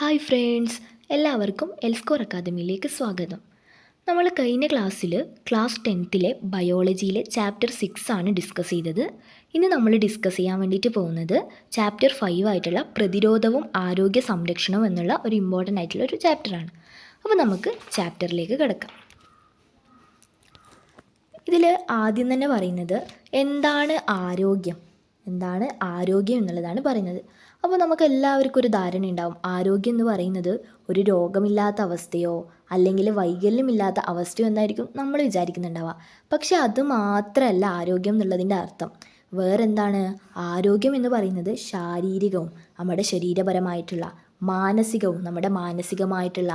Hi friends, എല്ലാവർക്കും എൽസ്കോർ അക്കാദമിയിലേക്ക് സ്വാഗതം. നമ്മൾ കഴിഞ്ഞ ക്ലാസ്സിൽ ക്ലാസ് 10ലെ ബയോളജിയിലെ ചാപ്റ്റർ 6 ആണ് ഡിസ്കസ് ചെയ്തത്. ഇന്ന് നമ്മൾ ഡിസ്കസ് ചെയ്യാൻ വേണ്ടിയിട്ട് പോകുന്നത് ചാപ്റ്റർ 5 ആയിട്ടുള്ള പ്രതിരോധവും ആരോഗ്യ സംരക്ഷണവും എന്നുള്ള ഒരു ഇമ്പോർട്ടൻ്റ് ആയിട്ടുള്ള ഒരു ചാപ്റ്ററാണ്. അപ്പോൾ നമുക്ക് ചാപ്റ്ററിലേക്ക് കിടക്കാം. ഇതിൽ ആദ്യം തന്നെ പറയുന്നത് എന്താണ് ആരോഗ്യം എന്നുള്ളതാണ് പറയുന്നത്. അപ്പോൾ നമുക്ക് എല്ലാവർക്കും ഒരു ധാരണ ഉണ്ടാവും, ആരോഗ്യം എന്ന് പറയുന്നത് ഒരു രോഗമില്ലാത്ത അവസ്ഥയോ അല്ലെങ്കിൽ വൈകല്യമില്ലാത്ത അവസ്ഥയോ എന്നായിരിക്കും നമ്മൾ വിചാരിക്കുന്നുണ്ടാവുക. പക്ഷെ അത് മാത്രമല്ല ആരോഗ്യം എന്നുള്ളതിൻ്റെ അർത്ഥം. വേറെന്താണ്? ആരോഗ്യം എന്ന് പറയുന്നത് ശാരീരികവും നമ്മുടെ ശരീരപരമായിട്ടുള്ള, മാനസികവും നമ്മുടെ മാനസികമായിട്ടുള്ള,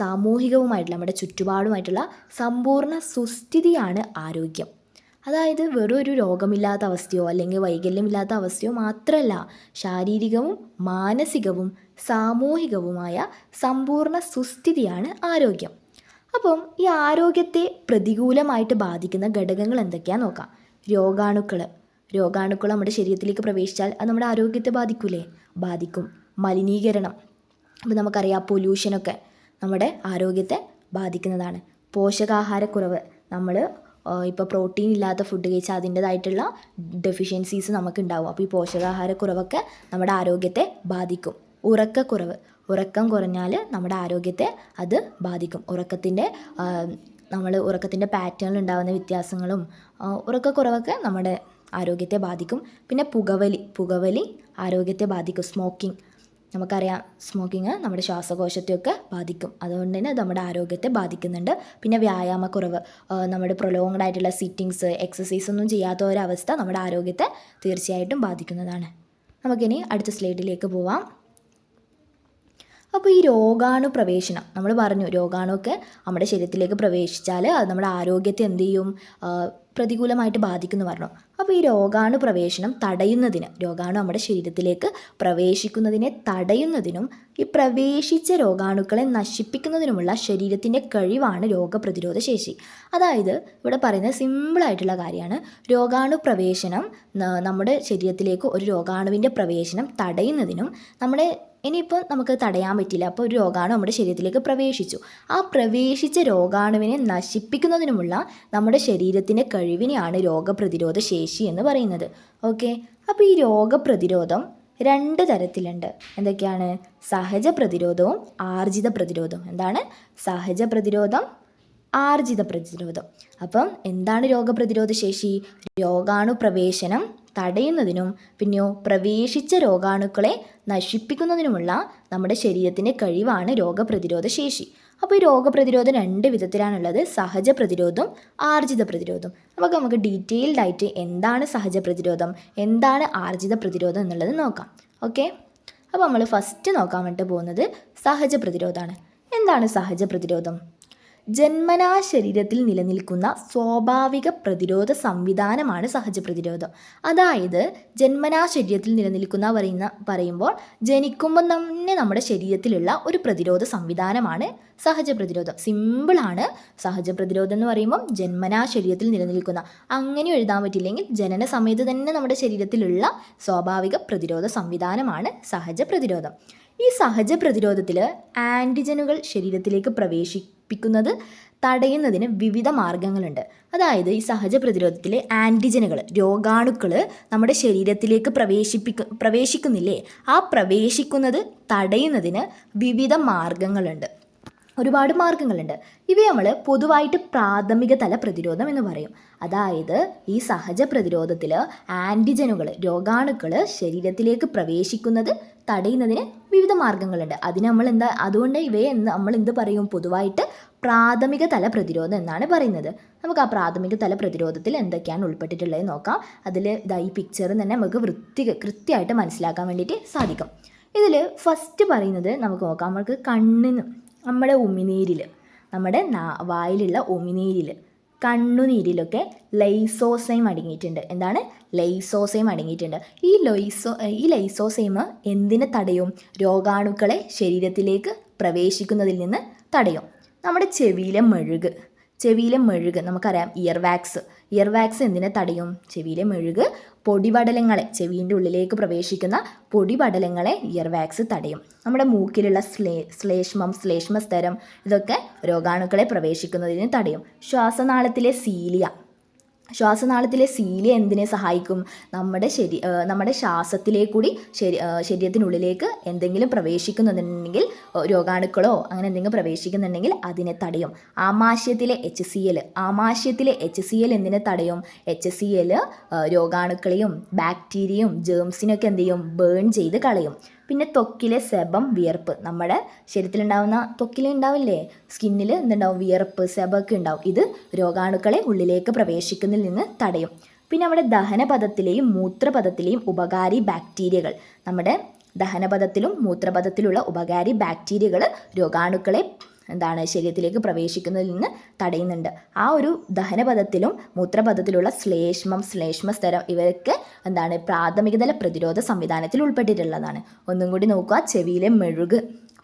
സാമൂഹികവുമായിട്ടുള്ള, നമ്മുടെ ചുറ്റുപാടുമായിട്ടുള്ള സമ്പൂർണ്ണ സുസ്ഥിതിയാണ് ആരോഗ്യം. അതായത് വെറും ഒരു രോഗമില്ലാത്ത അവസ്ഥയോ അല്ലെങ്കിൽ വൈകല്യമില്ലാത്ത അവസ്ഥയോ മാത്രമല്ല, ശാരീരികവും മാനസികവും സാമൂഹികവുമായ സമ്പൂർണ്ണ സുസ്ഥിതിയാണ് ആരോഗ്യം. അപ്പം ഈ ആരോഗ്യത്തെ പ്രതികൂലമായിട്ട് ബാധിക്കുന്ന ഘടകങ്ങൾ എന്തൊക്കെയാണെന്ന് നോക്കാം. രോഗാണുക്കൾ നമ്മുടെ ശരീരത്തിലേക്ക് പ്രവേശിച്ചാൽ അത് നമ്മുടെ ആരോഗ്യത്തെ ബാധിക്കൂലേ? ബാധിക്കും. മലിനീകരണം, അപ്പോൾ നമുക്കറിയാം പൊല്യൂഷനൊക്കെ നമ്മുടെ ആരോഗ്യത്തെ ബാധിക്കുന്നതാണ്. പോഷകാഹാരക്കുറവ്, നമ്മൾ ഇപ്പോൾ പ്രോട്ടീൻ ഇല്ലാത്ത ഫുഡ് കഴിച്ചാൽ അതിൻ്റേതായിട്ടുള്ള ഡെഫിഷ്യൻസീസ് നമുക്കുണ്ടാവും. അപ്പോൾ ഈ പോഷകാഹാരക്കുറവൊക്കെ നമ്മുടെ ആരോഗ്യത്തെ ബാധിക്കും. ഉറക്കം കുറഞ്ഞാൽ നമ്മുടെ ആരോഗ്യത്തെ അത് ബാധിക്കും. ഉറക്കത്തിൻ്റെ പാറ്റേണിൽ ഉണ്ടാകുന്ന വ്യത്യാസങ്ങളും ഉറക്കക്കുറവൊക്കെ നമ്മുടെ ആരോഗ്യത്തെ ബാധിക്കും. പിന്നെ പുകവലി ആരോഗ്യത്തെ ബാധിക്കും. നമുക്കറിയാം, സ്മോക്കിങ് നമ്മുടെ ശ്വാസകോശത്തെയൊക്കെ ബാധിക്കും. അതുകൊണ്ട് തന്നെ അത് നമ്മുടെ ആരോഗ്യത്തെ ബാധിക്കുന്നുണ്ട്. പിന്നെ വ്യായാമക്കുറവ്, നമ്മുടെ പ്രൊലോങ്ഡ് ആയിട്ടുള്ള സിറ്റിങ്സ്, എക്സസൈസ് ഒന്നും ചെയ്യാത്ത ഒരവസ്ഥ നമ്മുടെ ആരോഗ്യത്തെ തീർച്ചയായിട്ടും ബാധിക്കുന്നതാണ്. നമുക്കിനി അടുത്ത സ്ലൈഡിലേക്ക് പോവാം. അപ്പോൾ ഈ രോഗാണുപ്രവേശനം, നമ്മൾ പറഞ്ഞു രോഗാണുവൊക്കെ നമ്മുടെ ശരീരത്തിലേക്ക് പ്രവേശിച്ചാൽ അത് നമ്മുടെ ആരോഗ്യത്തെ എന്ത് ചെയ്യും? പ്രതികൂലമായിട്ട് ബാധിക്കുമെന്ന് പറഞ്ഞു. അപ്പോൾ ഈ രോഗാണുപ്രവേശനം തടയുന്നതിന്, രോഗാണു നമ്മുടെ ശരീരത്തിലേക്ക് പ്രവേശിക്കുന്നതിനെ തടയുന്നതിനും ഈ പ്രവേശിച്ച രോഗാണുക്കളെ നശിപ്പിക്കുന്നതിനുമുള്ള ശരീരത്തിൻ്റെ കഴിവാണ് രോഗപ്രതിരോധ ശേഷി. അതായത് ഇവിടെ പറയുന്നത് സിമ്പിളായിട്ടുള്ള കാര്യമാണ്. രോഗാണുപ്രവേശനം, നമ്മുടെ ശരീരത്തിലേക്ക് ഒരു രോഗാണുവിൻ്റെ പ്രവേശനം തടയുന്നതിനും, ഇനിയിപ്പോൾ നമുക്ക് തടയാൻ പറ്റില്ല, അപ്പോൾ ഒരു രോഗാണു നമ്മുടെ ശരീരത്തിലേക്ക് പ്രവേശിച്ചു, ആ പ്രവേശിച്ച രോഗാണുവിനെ നശിപ്പിക്കുന്നതിനുമുള്ള നമ്മുടെ ശരീരത്തിൻ്റെ കഴിവിനെയാണ് രോഗപ്രതിരോധ ശേഷി എന്ന് പറയുന്നത്. ഓക്കെ, അപ്പോൾ ഈ രോഗപ്രതിരോധം 2 തരത്തിലുണ്ട്. എന്തൊക്കെയാണ്? സഹജ പ്രതിരോധവും ആർജിത പ്രതിരോധവും. എന്താണ് സഹജ പ്രതിരോധം? ആർജിത പ്രതിരോധം. അപ്പം എന്താണ് രോഗപ്രതിരോധ ശേഷി? രോഗാണു പ്രവേശനം തടയുന്നതിനും പിന്നെയോ പ്രവേശിച്ച രോഗാണുക്കളെ നശിപ്പിക്കുന്നതിനുമുള്ള നമ്മുടെ ശരീരത്തിൻ്റെ കഴിവാണ് രോഗപ്രതിരോധ ശേഷി. അപ്പോൾ ഈ രോഗപ്രതിരോധം 2 വിധത്തിലാണുള്ളത്, സഹജ പ്രതിരോധവും ആർജിത പ്രതിരോധം. നമുക്ക് ഡീറ്റെയിൽഡ് ആയിട്ട് എന്താണ് സഹജ പ്രതിരോധം, എന്താണ് ആർജിത പ്രതിരോധം എന്നുള്ളത് നോക്കാം. ഓക്കെ, അപ്പോൾ നമ്മൾ ഫസ്റ്റ് നോക്കാൻ വേണ്ടി പോകുന്നത് സഹജ പ്രതിരോധമാണ്. എന്താണ് സഹജ പ്രതിരോധം? ജന്മനാ ശരീരത്തിൽ നിലനിൽക്കുന്ന സ്വാഭാവിക പ്രതിരോധ സംവിധാനമാണ് സഹജ പ്രതിരോധം. അതായത് ജന്മനാ ശരീരത്തിൽ പറയുമ്പോൾ ജനിക്കുമ്പോൾ തന്നെ നമ്മുടെ ശരീരത്തിലുള്ള ഒരു പ്രതിരോധ സംവിധാനമാണ് സഹജ പ്രതിരോധം. സിമ്പിളാണ്. സഹജ പ്രതിരോധം എന്ന് പറയുമ്പോൾ ജന്മനാ ശരീരത്തിൽ നിലനിൽക്കുന്ന, അങ്ങനെ എഴുതാൻ പറ്റില്ലെങ്കിൽ ജനന സമയത്ത് തന്നെ നമ്മുടെ ശരീരത്തിലുള്ള സ്വാഭാവിക പ്രതിരോധ സംവിധാനമാണ് സഹജ പ്രതിരോധം. ഈ സഹജ പ്രതിരോധത്തിൽ ആൻറ്റിജനുകൾ ശരീരത്തിലേക്ക് പ്രവേശിപ്പിക്കുന്നത് തടയുന്നതിന് വിവിധ മാർഗങ്ങളുണ്ട്. അതായത് ഈ സഹജ പ്രതിരോധത്തിലെ ആൻറ്റിജനുകൾ, രോഗാണുക്കൾ നമ്മുടെ ശരീരത്തിലേക്ക് പ്രവേശിക്കുന്നില്ലേ, ആ പ്രവേശിക്കുന്നത് തടയുന്നതിന് വിവിധ മാർഗങ്ങളുണ്ട്, ഒരുപാട് മാർഗങ്ങളുണ്ട്. ഇവയെ നമ്മൾ പൊതുവായിട്ട് പ്രാഥമിക തല പ്രതിരോധം എന്ന് പറയും. അതായത് ഈ സഹജ പ്രതിരോധത്തിൽ ആൻറ്റിജനുകൾ, രോഗാണുക്കൾ ശരീരത്തിലേക്ക് പ്രവേശിക്കുന്നത് തടയുന്നതിന് വിവിധ മാർഗങ്ങളുണ്ട്. അതുകൊണ്ട് ഇവയെ നമ്മൾ എന്ത് പറയും? പൊതുവായിട്ട് പ്രാഥമിക തല പ്രതിരോധം എന്നാണ് പറയുന്നത്. നമുക്ക് ആ പ്രാഥമിക തല പ്രതിരോധത്തിൽ എന്തൊക്കെയാണ് ഉൾപ്പെട്ടിട്ടുള്ളത് നോക്കാം. അതിൽ ഈ പിക്ചർ തന്നെ നമുക്ക് കൃത്യമായിട്ട് മനസ്സിലാക്കാൻ വേണ്ടിയിട്ട് സാധിക്കും. ഇതിൽ ഫസ്റ്റ് പറയുന്നത് നമുക്ക് നോക്കാം. നമുക്ക് കണ്ണിന്, നമ്മുടെ ഉമിനീരിൽ, നമ്മുടെ വായിലുള്ള ഉമിനീരിൽ, കണ്ണുനീരിലൊക്കെ ലൈസോസൈം അടങ്ങിയിട്ടുണ്ട്. എന്താണ്? ലൈസോസൈം അടങ്ങിയിട്ടുണ്ട്. ഈ ലൈസോസൈം എന്തിനെ തടയും? രോഗാണുക്കളെ ശരീരത്തിലേക്ക് പ്രവേശിക്കുന്നതിൽ നിന്ന് തടയും. നമ്മുടെ ചെവിയിലെ മെഴുക്, നമുക്കറിയാം ഇയർ വാക്സ്, ഇയർ വാക്സ് എന്തിനെ തടയും? ചെവിയിലെ മെഴുക് പൊടിപടലങ്ങളെ, ചെവിൻ്റെ ഉള്ളിലേക്ക് പ്രവേശിക്കുന്ന പൊടിപടലങ്ങളെ ഇയർ വാക്സ് തടയും. നമ്മുടെ മൂക്കിലുള്ള ശ്ലേഷ്മസ്തരം ഇതൊക്കെ രോഗാണുക്കളെ പ്രവേശിക്കുന്നതിന് തടയും. ശ്വാസനാളത്തിലെ സീലിയ എന്തിനെ സഹായിക്കും? നമ്മുടെ ശ്വാസത്തിലേക്ക് കൂടി ശരീരത്തിനുള്ളിലേക്ക് എന്തെങ്കിലും പ്രവേശിക്കുന്നുണ്ടെങ്കിൽ, രോഗാണുക്കളോ അങ്ങനെ എന്തെങ്കിലും പ്രവേശിക്കുന്നുണ്ടെങ്കിൽ അതിനെ തടയും. ആമാശയത്തിലെ HCl എന്തിനെ തടയും? HCl രോഗാണുക്കളെയും ബാക്ടീരിയയും ജേംസിനൊക്കെ എന്ത് ചെയ്യും? ബേൺ ചെയ്ത് കളയും. പിന്നെ ത്വക്കിലെ സെബം, വിയർപ്പ്. നമ്മുടെ ശരീരത്തിലുണ്ടാവുന്ന ത്വക്കിലുണ്ടാവില്ലേ, സ്കിന്നിൽ എന്തുണ്ടാവും? വിയർപ്പ്, സെബമൊക്കെ ഉണ്ടാവും. ഇത് രോഗാണുക്കളെ ഉള്ളിലേക്ക് പ്രവേശിക്കുന്നതിൽ നിന്ന് തടയും. പിന്നെ നമ്മുടെ ദഹനപഥത്തിലെയും മൂത്രപഥത്തിലെയും ഉപകാരി ബാക്ടീരിയകൾ, നമ്മുടെ ദഹനപഥത്തിലും മൂത്രപഥത്തിലുള്ള ഉപകാരി ബാക്ടീരിയകൾ രോഗാണുക്കളെ ശരീരത്തിലേക്ക് പ്രവേശിക്കുന്നതിൽ നിന്ന് തടയുന്നുണ്ട്. ആ ഒരു ദഹനപഥത്തിലും മൂത്രപഥത്തിലുള്ള ശ്ലേഷ്മസ്തരം ഇവരൊക്കെ പ്രാഥമികതല പ്രതിരോധ സംവിധാനത്തിൽ ഉൾപ്പെട്ടിട്ടുള്ളതാണ്. ഒന്നും കൂടി നോക്കുക, ചെവിയിലെ മെഴുക്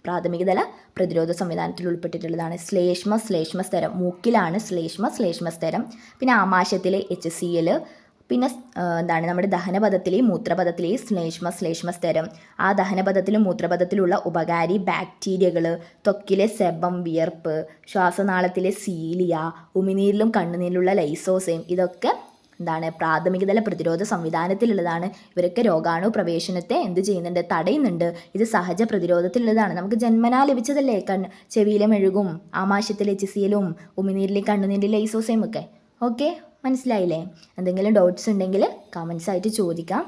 പ്രാഥമികതല പ്രതിരോധ സംവിധാനത്തിൽ ഉൾപ്പെട്ടിട്ടുള്ളതാണ്. ശ്ലേഷ്മസ്തരം, മൂക്കിലാണ് ശ്ലേഷ്മസ്തരം. പിന്നെ ആമാശയത്തിലെ HCl, പിന്നെ നമ്മുടെ ദഹനപഥത്തിലെയും മൂത്രപഥത്തിലെയും ശ്ലേഷ്മസ്തരം, ആ ദഹനപഥത്തിലും മൂത്രപഥത്തിലുള്ള ഉപകാരി ബാക്ടീരിയകൾ, ത്വക്കിലെ സെബം, വിയർപ്പ്, ശ്വാസനാളത്തിലെ സീലിയ, ഉമിനീരിലും കണ്ണുനീരിലുള്ള ലൈസോസൈം, ഇതൊക്കെ പ്രാഥമികതല പ്രതിരോധ സംവിധാനത്തിലുള്ളതാണ്. ഇവരൊക്കെ രോഗാണു പ്രവേശനത്തെ എന്ത് ചെയ്യുന്നുണ്ട്? തടയുന്നുണ്ട്. ഇത് സഹജ പ്രതിരോധത്തിലുള്ളതാണ്. നമുക്ക് ജന്മനാ ലഭിച്ചതല്ലേ ചെവിയിലെ മെഴുകും ആമാശയത്തിലെ HClഉം ഉമിനീരിലെ കണ്ണുനീരിലെ ലൈസോസൈം ഒക്കെ. ഓക്കെ, മനസ്സിലായില്ലേ? എന്തെങ്കിലും ഡൗട്ട്സ് ഉണ്ടെങ്കിൽ കമൻസ് ആയിട്ട് ചോദിക്കാം.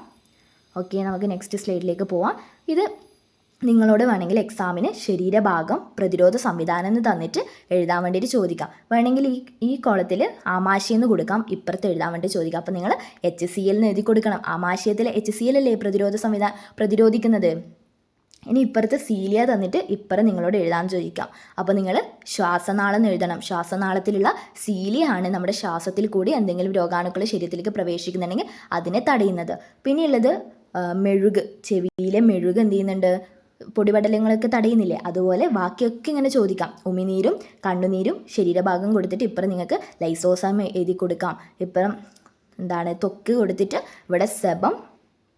ഓക്കെ, നമുക്ക് നെക്സ്റ്റ് സ്ലൈഡിലേക്ക് പോവാം. ഇത് നിങ്ങളോട് വേണമെങ്കിൽ എക്സാമിന് ശരീരഭാഗം പ്രതിരോധ സംവിധാനം എന്ന് തന്നിട്ട് എഴുതാൻ വേണ്ടിയിട്ട് ചോദിക്കാം. വേണമെങ്കിൽ ഈ കോളത്തിൽ ആമാശയം എന്ന് കൊടുക്കാം, ഇപ്പുറത്ത് എഴുതാൻ വേണ്ടി ചോദിക്കാം. അപ്പോൾ നിങ്ങൾ HCl എന്ന് എഴുതി കൊടുക്കണം. ആമാശയത്തിലെ HCl അല്ലേ പ്രതിരോധിക്കുന്നത്. ഇനി ഇപ്പുറത്ത് സീലിയ തന്നിട്ട് ഇപ്പുറം നിങ്ങളോട് എഴുതാൻ ചോദിക്കാം. അപ്പോൾ നിങ്ങൾ ശ്വാസനാളം എഴുതണം. ശ്വാസനാളത്തിലുള്ള സീലിയാണ് നമ്മുടെ ശ്വാസത്തിൽ കൂടി എന്തെങ്കിലും രോഗാണുക്കൾ ശരീരത്തിലേക്ക് പ്രവേശിക്കുന്നുണ്ടെങ്കിൽ അതിനെ തടയുന്നത്. പിന്നെയുള്ളത് മെഴുക്. ചെവിയിലെ മെഴുക് എന്ത് ചെയ്യുന്നുണ്ട്? പൊടിപടലങ്ങളൊക്കെ തടയുന്നില്ലേ? അതുപോലെ ബാക്കിയൊക്കെ ഇങ്ങനെ ചോദിക്കാം. ഉമിനീരും കണ്ണുനീരും ശരീരഭാഗം കൊടുത്തിട്ട് ഇപ്പുറം നിങ്ങൾക്ക് ലൈസോസൈം എഴുതി കൊടുക്കാം. ഇപ്പുറം ത്വക്ക് കൊടുത്തിട്ട് ഇവിടെ സെബം,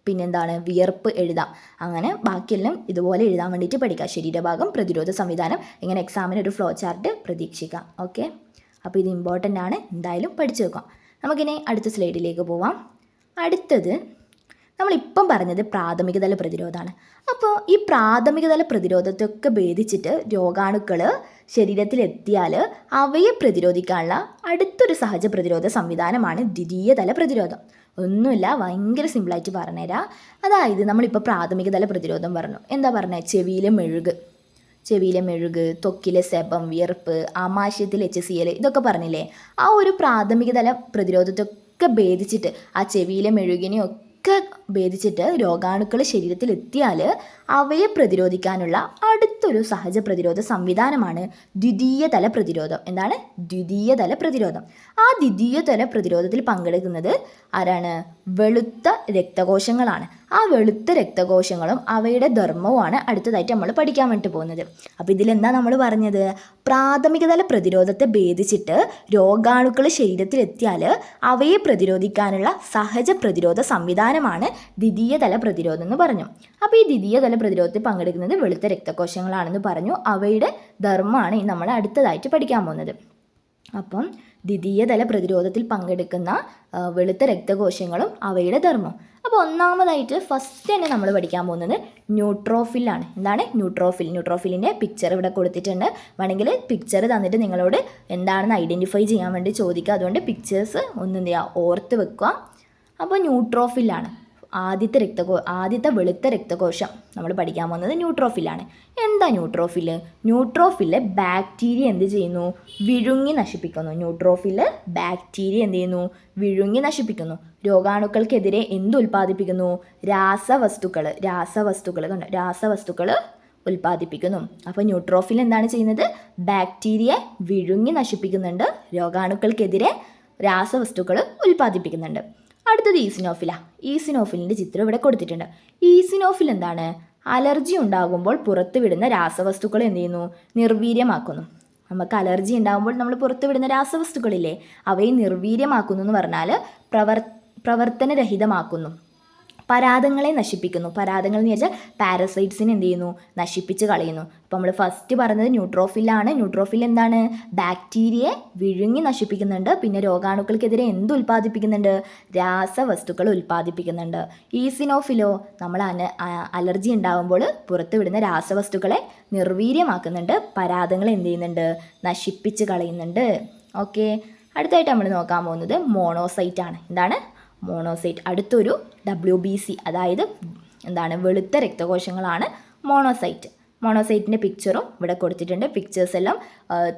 പിന്നെ വിയർപ്പ് എഴുതാം. അങ്ങനെ ബാക്കിയെല്ലാം ഇതുപോലെ എഴുതാൻ വേണ്ടിയിട്ട് പഠിക്കാം. ശരീരഭാഗം പ്രതിരോധ സംവിധാനം, ഇങ്ങനെ എക്സാമിന് ഒരു ഫ്ലോ ചാർട്ട് പ്രതീക്ഷിക്കാം. ഓക്കെ, അപ്പോൾ ഇത് ഇമ്പോർട്ടൻ്റ് ആണ്, എന്തായാലും പഠിച്ചു വെക്കാം. നമുക്കിനി അടുത്ത സ്ലൈഡിലേക്ക് പോവാം. അടുത്തത് നമ്മളിപ്പം പറഞ്ഞത് പ്രാഥമികതല പ്രതിരോധമാണ്. അപ്പോൾ ഈ പ്രാഥമികതല പ്രതിരോധത്തൊക്കെ ഭേദിച്ചിട്ട് രോഗാണുക്കൾ ശരീരത്തിലെത്തിയാൽ അവയെ പ്രതിരോധിക്കാനുള്ള അടുത്തൊരു സഹജ പ്രതിരോധ സംവിധാനമാണ് ദ്വിതീയതല പ്രതിരോധം. ഒന്നുമില്ല, ഭയങ്കര സിമ്പിളായിട്ട് പറഞ്ഞുതരാം. അതായത് നമ്മളിപ്പോൾ പ്രാഥമികതല പ്രതിരോധം പറഞ്ഞു. എന്താ പറഞ്ഞത്? ചെവിയിലെ മെഴുക്, ത്വക്കിലെ സെബം, വിയർപ്പ്, ആമാശയത്തിലെ HCl, ഇതൊക്കെ പറഞ്ഞില്ലേ? ആ ഒരു പ്രാഥമികതല പ്രതിരോധത്തൊക്കെ ഭേദിച്ചിട്ട്, ആ ചെവിയിലെ മെഴുകിനെയൊക്കെ ഭേദിച്ചിട്ട് രോഗാണുക്കൾ ശരീരത്തിൽ എത്തിയാൽ അവയെ പ്രതിരോധിക്കാനുള്ള അടുത്തൊരു സഹജ പ്രതിരോധ സംവിധാനമാണ് ദ്വിതീയതല പ്രതിരോധം. എന്താണ് ദ്വിതീയതല പ്രതിരോധം? ആ ദ്വിതീയതല പ്രതിരോധത്തിൽ പങ്കെടുക്കുന്നത് ആരാണ്? വെളുത്ത രക്തകോശങ്ങളാണ്. ആ വെളുത്ത രക്തകോശങ്ങളും അവയുടെ ധർമ്മവുമാണ് അടുത്തതായിട്ട് നമ്മൾ പഠിക്കാൻ വേണ്ടി പോകുന്നത്. അപ്പോൾ ഇതിലെന്താ നമ്മൾ പറഞ്ഞത്? പ്രാഥമികതല പ്രതിരോധത്തെ ഭേദിച്ചിട്ട് രോഗാണുക്കൾ ശരീരത്തിലെത്തിയാൽ അവയെ പ്രതിരോധിക്കാനുള്ള സഹജ പ്രതിരോധ സംവിധാനമാണ് ദ്വിതീയതല പ്രതിരോധം എന്ന് പറഞ്ഞു. അപ്പോൾ ഈ ദ്വിതീയതല പ്രതിരോധത്തിൽ പങ്കെടുക്കുന്നത് വെളുത്ത രക്തകോശങ്ങളാണെന്ന് പറഞ്ഞു. അവയുടെ ധർമ്മമാണ് നമ്മൾ അടുത്തതായിട്ട് പഠിക്കാൻ പോകുന്നത്. അപ്പം ദ്വിതീയതല പ്രതിരോധത്തിൽ പങ്കെടുക്കുന്ന വെളുത്ത രക്തകോശങ്ങളും അവയുടെ ധർമ്മം. അപ്പോൾ ഒന്നാമതായിട്ട് ഫസ്റ്റ് തന്നെ നമ്മൾ പഠിക്കാൻ പോകുന്നത് ന്യൂട്രോഫിലാണ്. എന്താണ് ന്യൂട്രോഫിലിൻ്റെ പിക്ചർ ഇവിടെ കൊടുത്തിട്ടുണ്ട്. വേണമെങ്കിൽ പിക്ചർ തന്നിട്ട് നിങ്ങളോട് എന്താണെന്ന് ഐഡൻറ്റിഫൈ ചെയ്യാൻ വേണ്ടി ചോദിക്കുക. അതുകൊണ്ട് പിക്ചേഴ്സ് എന്ത് ചെയ്യുക, ഓർത്ത് വെക്കുക. അപ്പോൾ ന്യൂട്രോഫിലാണ് ആദ്യത്തെ വെളുത്ത രക്തകോശം നമ്മൾ പഠിക്കാൻ പോകുന്നത് ന്യൂട്രോഫിലാണ്. എന്താ ന്യൂട്രോഫില്? ന്യൂട്രോഫില് ബാക്ടീരിയ എന്ത് ചെയ്യുന്നു? വിഴുങ്ങി നശിപ്പിക്കുന്നു. ന്യൂട്രോഫില് ബാക്ടീരിയ എന്ത് ചെയ്യുന്നു? വിഴുങ്ങി നശിപ്പിക്കുന്നു. രോഗാണുക്കൾക്കെതിരെ എന്ത് ഉൽപ്പാദിപ്പിക്കുന്നു? രാസവസ്തുക്കൾ ഉൽപ്പാദിപ്പിക്കുന്നു. അപ്പോൾ ന്യൂട്രോഫിൽ എന്താണ് ചെയ്യുന്നത്? ബാക്ടീരിയ വിഴുങ്ങി നശിപ്പിക്കുന്നുണ്ട്, രോഗാണുക്കൾക്കെതിരെ രാസവസ്തുക്കൾ ഉൽപ്പാദിപ്പിക്കുന്നുണ്ട്. അടുത്തത് ഈസിനോഫിലിൻ്റെ ചിത്രം ഇവിടെ കൊടുത്തിട്ടുണ്ട്. ഈസിനോഫിൽ എന്താണ്? അലർജി ഉണ്ടാകുമ്പോൾ പുറത്തുവിടുന്ന രാസവസ്തുക്കൾ എന്ത് ചെയ്യുന്നു? നിർവീര്യമാക്കുന്നു. നമുക്ക് അലർജി ഉണ്ടാകുമ്പോൾ നമ്മൾ പുറത്തുവിടുന്ന രാസവസ്തുക്കളില്ലേ, അവയെ നിർവീര്യമാക്കുന്നു എന്ന് പറഞ്ഞാൽ പ്രവർത്തനരഹിതമാക്കുന്നു. പരാതങ്ങളെ നശിപ്പിക്കുന്നു. പരാതങ്ങൾ എന്ന് വെച്ചാൽ പാരസൈറ്റ്സിനെ എന്ത് ചെയ്യുന്നു, നശിപ്പിച്ച് കളയുന്നു. അപ്പോൾ നമ്മൾ ഫസ്റ്റ് പറഞ്ഞത് ന്യൂട്രോഫിലാണ്. ന്യൂട്രോഫിൽ എന്താണ്, ബാക്ടീരിയയെ വിഴുങ്ങി നശിപ്പിക്കുന്നുണ്ട്. പിന്നെ രോഗാണുക്കൾക്കെതിരെ എന്ത് ഉൽപ്പാദിപ്പിക്കുന്നുണ്ട്, രാസവസ്തുക്കൾ ഉൽപ്പാദിപ്പിക്കുന്നുണ്ട്. ഈസിനോഫിലോ നമ്മൾ അലർജി ഉണ്ടാകുമ്പോൾ പുറത്തുവിടുന്ന രാസവസ്തുക്കളെ നിർവീര്യമാക്കുന്നുണ്ട്. പരാതങ്ങൾ എന്ത് ചെയ്യുന്നുണ്ട്, നശിപ്പിച്ച് കളയുന്നുണ്ട്. ഓക്കെ, അടുത്തായിട്ട് നമ്മൾ നോക്കാൻ പോകുന്നത് മോണോസൈറ്റ് ആണ്. എന്താണ് മോണോസൈറ്റ്? അടുത്തൊരു WBC, അതായത് എന്താണ്, വെളുത്ത രക്തകോശങ്ങളാണ് മോണോസൈറ്റ്. മോണോസൈറ്റിൻ്റെ പിക്ചറും ഇവിടെ കൊടുത്തിട്ടുണ്ട്. പിക്ചേഴ്സ് എല്ലാം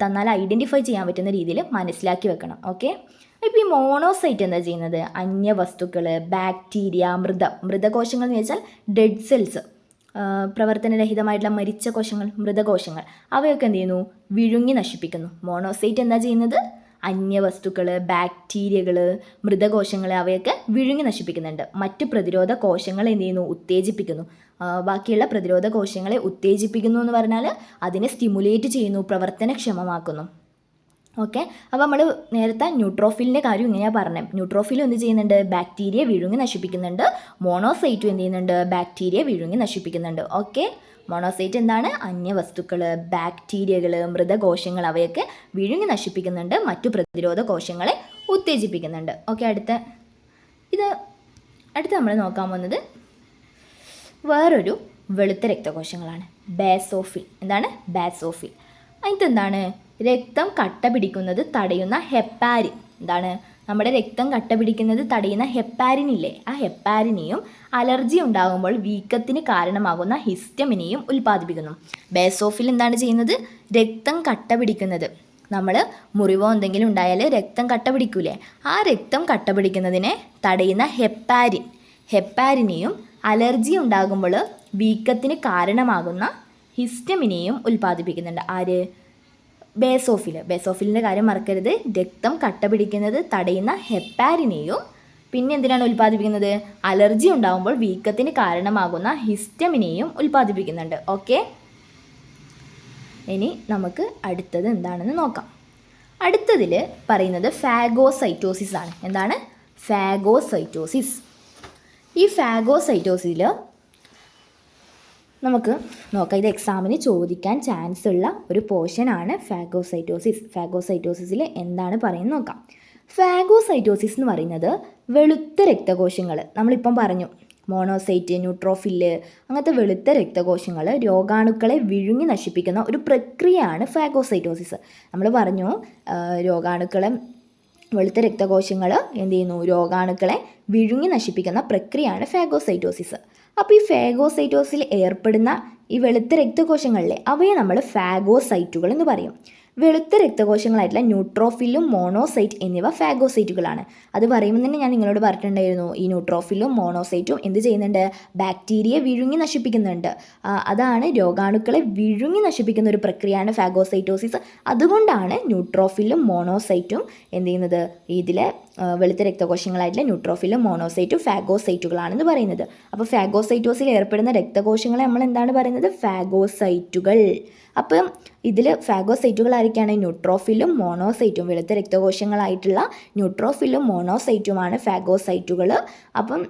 തന്നാൽ ഐഡൻറ്റിഫൈ ചെയ്യാൻ പറ്റുന്ന രീതിയിൽ മനസ്സിലാക്കി വെക്കണം. ഓക്കെ, ഇപ്പോൾ ഈ മോണോസൈറ്റ് എന്താ ചെയ്യുന്നത്, അന്യവസ്തുക്കൾ, ബാക്ടീരിയ, മൃതകോശങ്ങൾ എന്ന് വെച്ചാൽ ഡെഡ് സെൽസ്, പ്രവർത്തനരഹിതമായിട്ടുള്ള മരിച്ച കോശങ്ങൾ, മൃതകോശങ്ങൾ, അവയൊക്കെ എന്ത് ചെയ്യുന്നു, വിഴുങ്ങി നശിപ്പിക്കുന്നു. മോണോസൈറ്റ് എന്താ ചെയ്യുന്നത്, അന്യവസ്തുക്കൾ, ബാക്ടീരിയകൾ, മൃതകോശങ്ങൾ, അവയൊക്കെ വിഴുങ്ങി നശിപ്പിക്കുന്നുണ്ട്. മറ്റ് പ്രതിരോധ കോശങ്ങളെ എന്ത് ചെയ്യുന്നു, ഉത്തേജിപ്പിക്കുന്നു. ബാക്കിയുള്ള പ്രതിരോധ കോശങ്ങളെ ഉത്തേജിപ്പിക്കുന്നു എന്ന് പറഞ്ഞാൽ അതിനെ സ്റ്റിമുലേറ്റ് ചെയ്യുന്നു, പ്രവർത്തനക്ഷമമാക്കുന്നു. ഓക്കെ, അപ്പോൾ നമ്മൾ നേരത്തെ ന്യൂട്രോഫിലിൻ്റെ കാര്യം ഇങ്ങനെയാണ് പറഞ്ഞത്. ന്യൂട്രോഫിലും എന്ത് ചെയ്യുന്നുണ്ട്, ബാക്ടീരിയ വിഴുങ്ങി നശിപ്പിക്കുന്നുണ്ട്. മോണോസൈറ്റും എന്ത് ചെയ്യുന്നുണ്ട്, ബാക്ടീരിയ വിഴുങ്ങി നശിപ്പിക്കുന്നുണ്ട്. ഓക്കെ, മോണോസൈറ്റ് എന്താണ്, അന്യവസ്തുക്കൾ, ബാക്ടീരിയകൾ, മൃതകോശങ്ങൾ, അവയൊക്കെ വിഴുങ്ങി നശിപ്പിക്കുന്നുണ്ട്. മറ്റു പ്രതിരോധ കോശങ്ങളെ ഉത്തേജിപ്പിക്കുന്നുണ്ട്. ഓക്കെ, അടുത്ത നമ്മൾ നോക്കാൻ പോകുന്നത് വേറൊരു വെളുത്ത രക്തകോശങ്ങളാണ്, ബാസോഫിൽ. എന്താണ്, ബാസോഫിൽ. അതിൻ്റെ എന്താണ്, രക്തം കട്ട പിടിക്കുന്നത് തടയുന്ന ഹെപ്പാരിൻ. എന്താണ്, നമ്മുടെ രക്തം കട്ട പിടിക്കുന്നത് തടയുന്ന ഹെപ്പാരിനില്ലേ, ആ ഹെപ്പാരിനെയും അലർജി ഉണ്ടാകുമ്പോൾ വീക്കത്തിന് കാരണമാകുന്ന ഹിസ്റ്റമിനെയും ഉൽപ്പാദിപ്പിക്കുന്നു. ബേസോഫിൽ എന്താണ് ചെയ്യുന്നത്, രക്തം കട്ട പിടിക്കുന്നത്, നമ്മൾ മുറിവോ എന്തെങ്കിലും ഉണ്ടായാൽ രക്തം കട്ട പിടിക്കൂലേ, ആ രക്തം കട്ട പിടിക്കുന്നതിനെ തടയുന്ന ഹെപ്പാരിനെയും അലർജി ഉണ്ടാകുമ്പോൾ വീക്കത്തിന് ഹിസ്റ്റമിനെയും ഉൽപ്പാദിപ്പിക്കുന്നുണ്ട്. ആര്, ബേസോഫിലിൻ്റെ കാര്യം മറക്കരുത്. രക്തം കട്ട പിടിക്കുന്നത് തടയുന്ന ഹെപ്പാരിനെയും പിന്നെ എന്തിനാണ് ഉൽപ്പാദിപ്പിക്കുന്നത്, അലർജി ഉണ്ടാകുമ്പോൾ വീക്കത്തിന് കാരണമാകുന്ന ഹിസ്റ്റമിനെയും ഉൽപ്പാദിപ്പിക്കുന്നുണ്ട്. ഓക്കെ, ഇനി നമുക്ക് അടുത്തത് എന്താണെന്ന് നോക്കാം. അടുത്തതിൽ പറയുന്നത് ഫാഗോസൈറ്റോസിസ് ആണ്. എന്താണ്, ഫാഗോസൈറ്റോസിസ്. ഈ ഫാഗോസൈറ്റോസിസിൽ നമുക്ക് നോക്കാം, ഇത് എക്സാമിന് ചോദിക്കാൻ ചാൻസ് ഉള്ള ഒരു പോർഷനാണ് ഫാഗോസൈറ്റോസിസ്. ഫാഗോസൈറ്റോസിസിൽ എന്താണ് പറയുന്നത് നോക്കാം. ഫാഗോസൈറ്റോസിസ് എന്ന് പറയുന്നത് വെളുത്ത രക്തകോശങ്ങൾ, നമ്മളിപ്പം പറഞ്ഞു മോണോസൈറ്റ്, ന്യൂട്രോഫില്, അങ്ങനത്തെ വെളുത്ത രക്തകോശങ്ങൾ രോഗാണുക്കളെ വിഴുങ്ങി നശിപ്പിക്കുന്ന ഒരു പ്രക്രിയയാണ് ഫാഗോസൈറ്റോസിസ്. നമ്മൾ പറഞ്ഞു രോഗാണുക്കളെ, വെളുത്ത രക്തകോശങ്ങൾ എന്ത് ചെയ്യുന്നു, രോഗാണുക്കളെ വിഴുങ്ങി നശിപ്പിക്കുന്ന പ്രക്രിയയാണ് ഫാഗോസൈറ്റോസിസ്. അപ്പോൾ ഈ ഫാഗോസൈറ്റോസിൽ ഏർപ്പെടുന്ന ഈ വെളുത്ത രക്തകോശങ്ങളിലെ അവയെ നമ്മൾ ഫാഗോസൈറ്റുകൾ എന്ന് പറയും. വെളുത്ത രക്തകോശങ്ങളായിട്ടുള്ള ന്യൂട്രോഫിലും മോണോസൈറ്റ് എന്നിവ ഫാഗോസൈറ്റുകളാണ്. അത് പറയുമ്പോൾ തന്നെ ഞാൻ നിങ്ങളോട് പറഞ്ഞിട്ടുണ്ടായിരുന്നു, ഈ ന്യൂട്രോഫിലും മോണോസൈറ്റും എന്ത് ചെയ്യുന്നുണ്ട്, ബാക്ടീരിയയെ വിഴുങ്ങി നശിപ്പിക്കുന്നുണ്ട്. അതാണ് രോഗാണുക്കളെ വിഴുങ്ങി നശിപ്പിക്കുന്ന ഒരു പ്രക്രിയയാണ് ഫാഗോസൈറ്റോസിസ്. അതുകൊണ്ടാണ് ന്യൂട്രോഫിലും മോണോസൈറ്റും എന്ത് ചെയ്യുന്നത്, ഇതിലെ വെളുത്ത രക്തകോശങ്ങളായിട്ടുള്ള ന്യൂട്രോഫിലും മോണോസൈറ്റും ഫാഗോസൈറ്റുകളാണെന്ന് പറയുന്നത്. അപ്പോൾ ഫാഗോസൈറ്റോസിൽ ഏർപ്പെടുന്ന രക്തകോശങ്ങളെ നമ്മൾ എന്താണ് പറയുന്നത്, ഫാഗോസൈറ്റുകൾ. അപ്പം ഇതിൽ ഫാഗോസൈറ്റുകൾ ആയിരിക്കുകയാണ് ന്യൂട്രോഫിലും മോണോസൈറ്റും, വെളുത്ത രക്തകോശങ്ങളായിട്ടുള്ള ന്യൂട്രോഫിലും മോണോസൈറ്റുമാണ് ഫാഗോസൈറ്റുകൾ. അപ്പം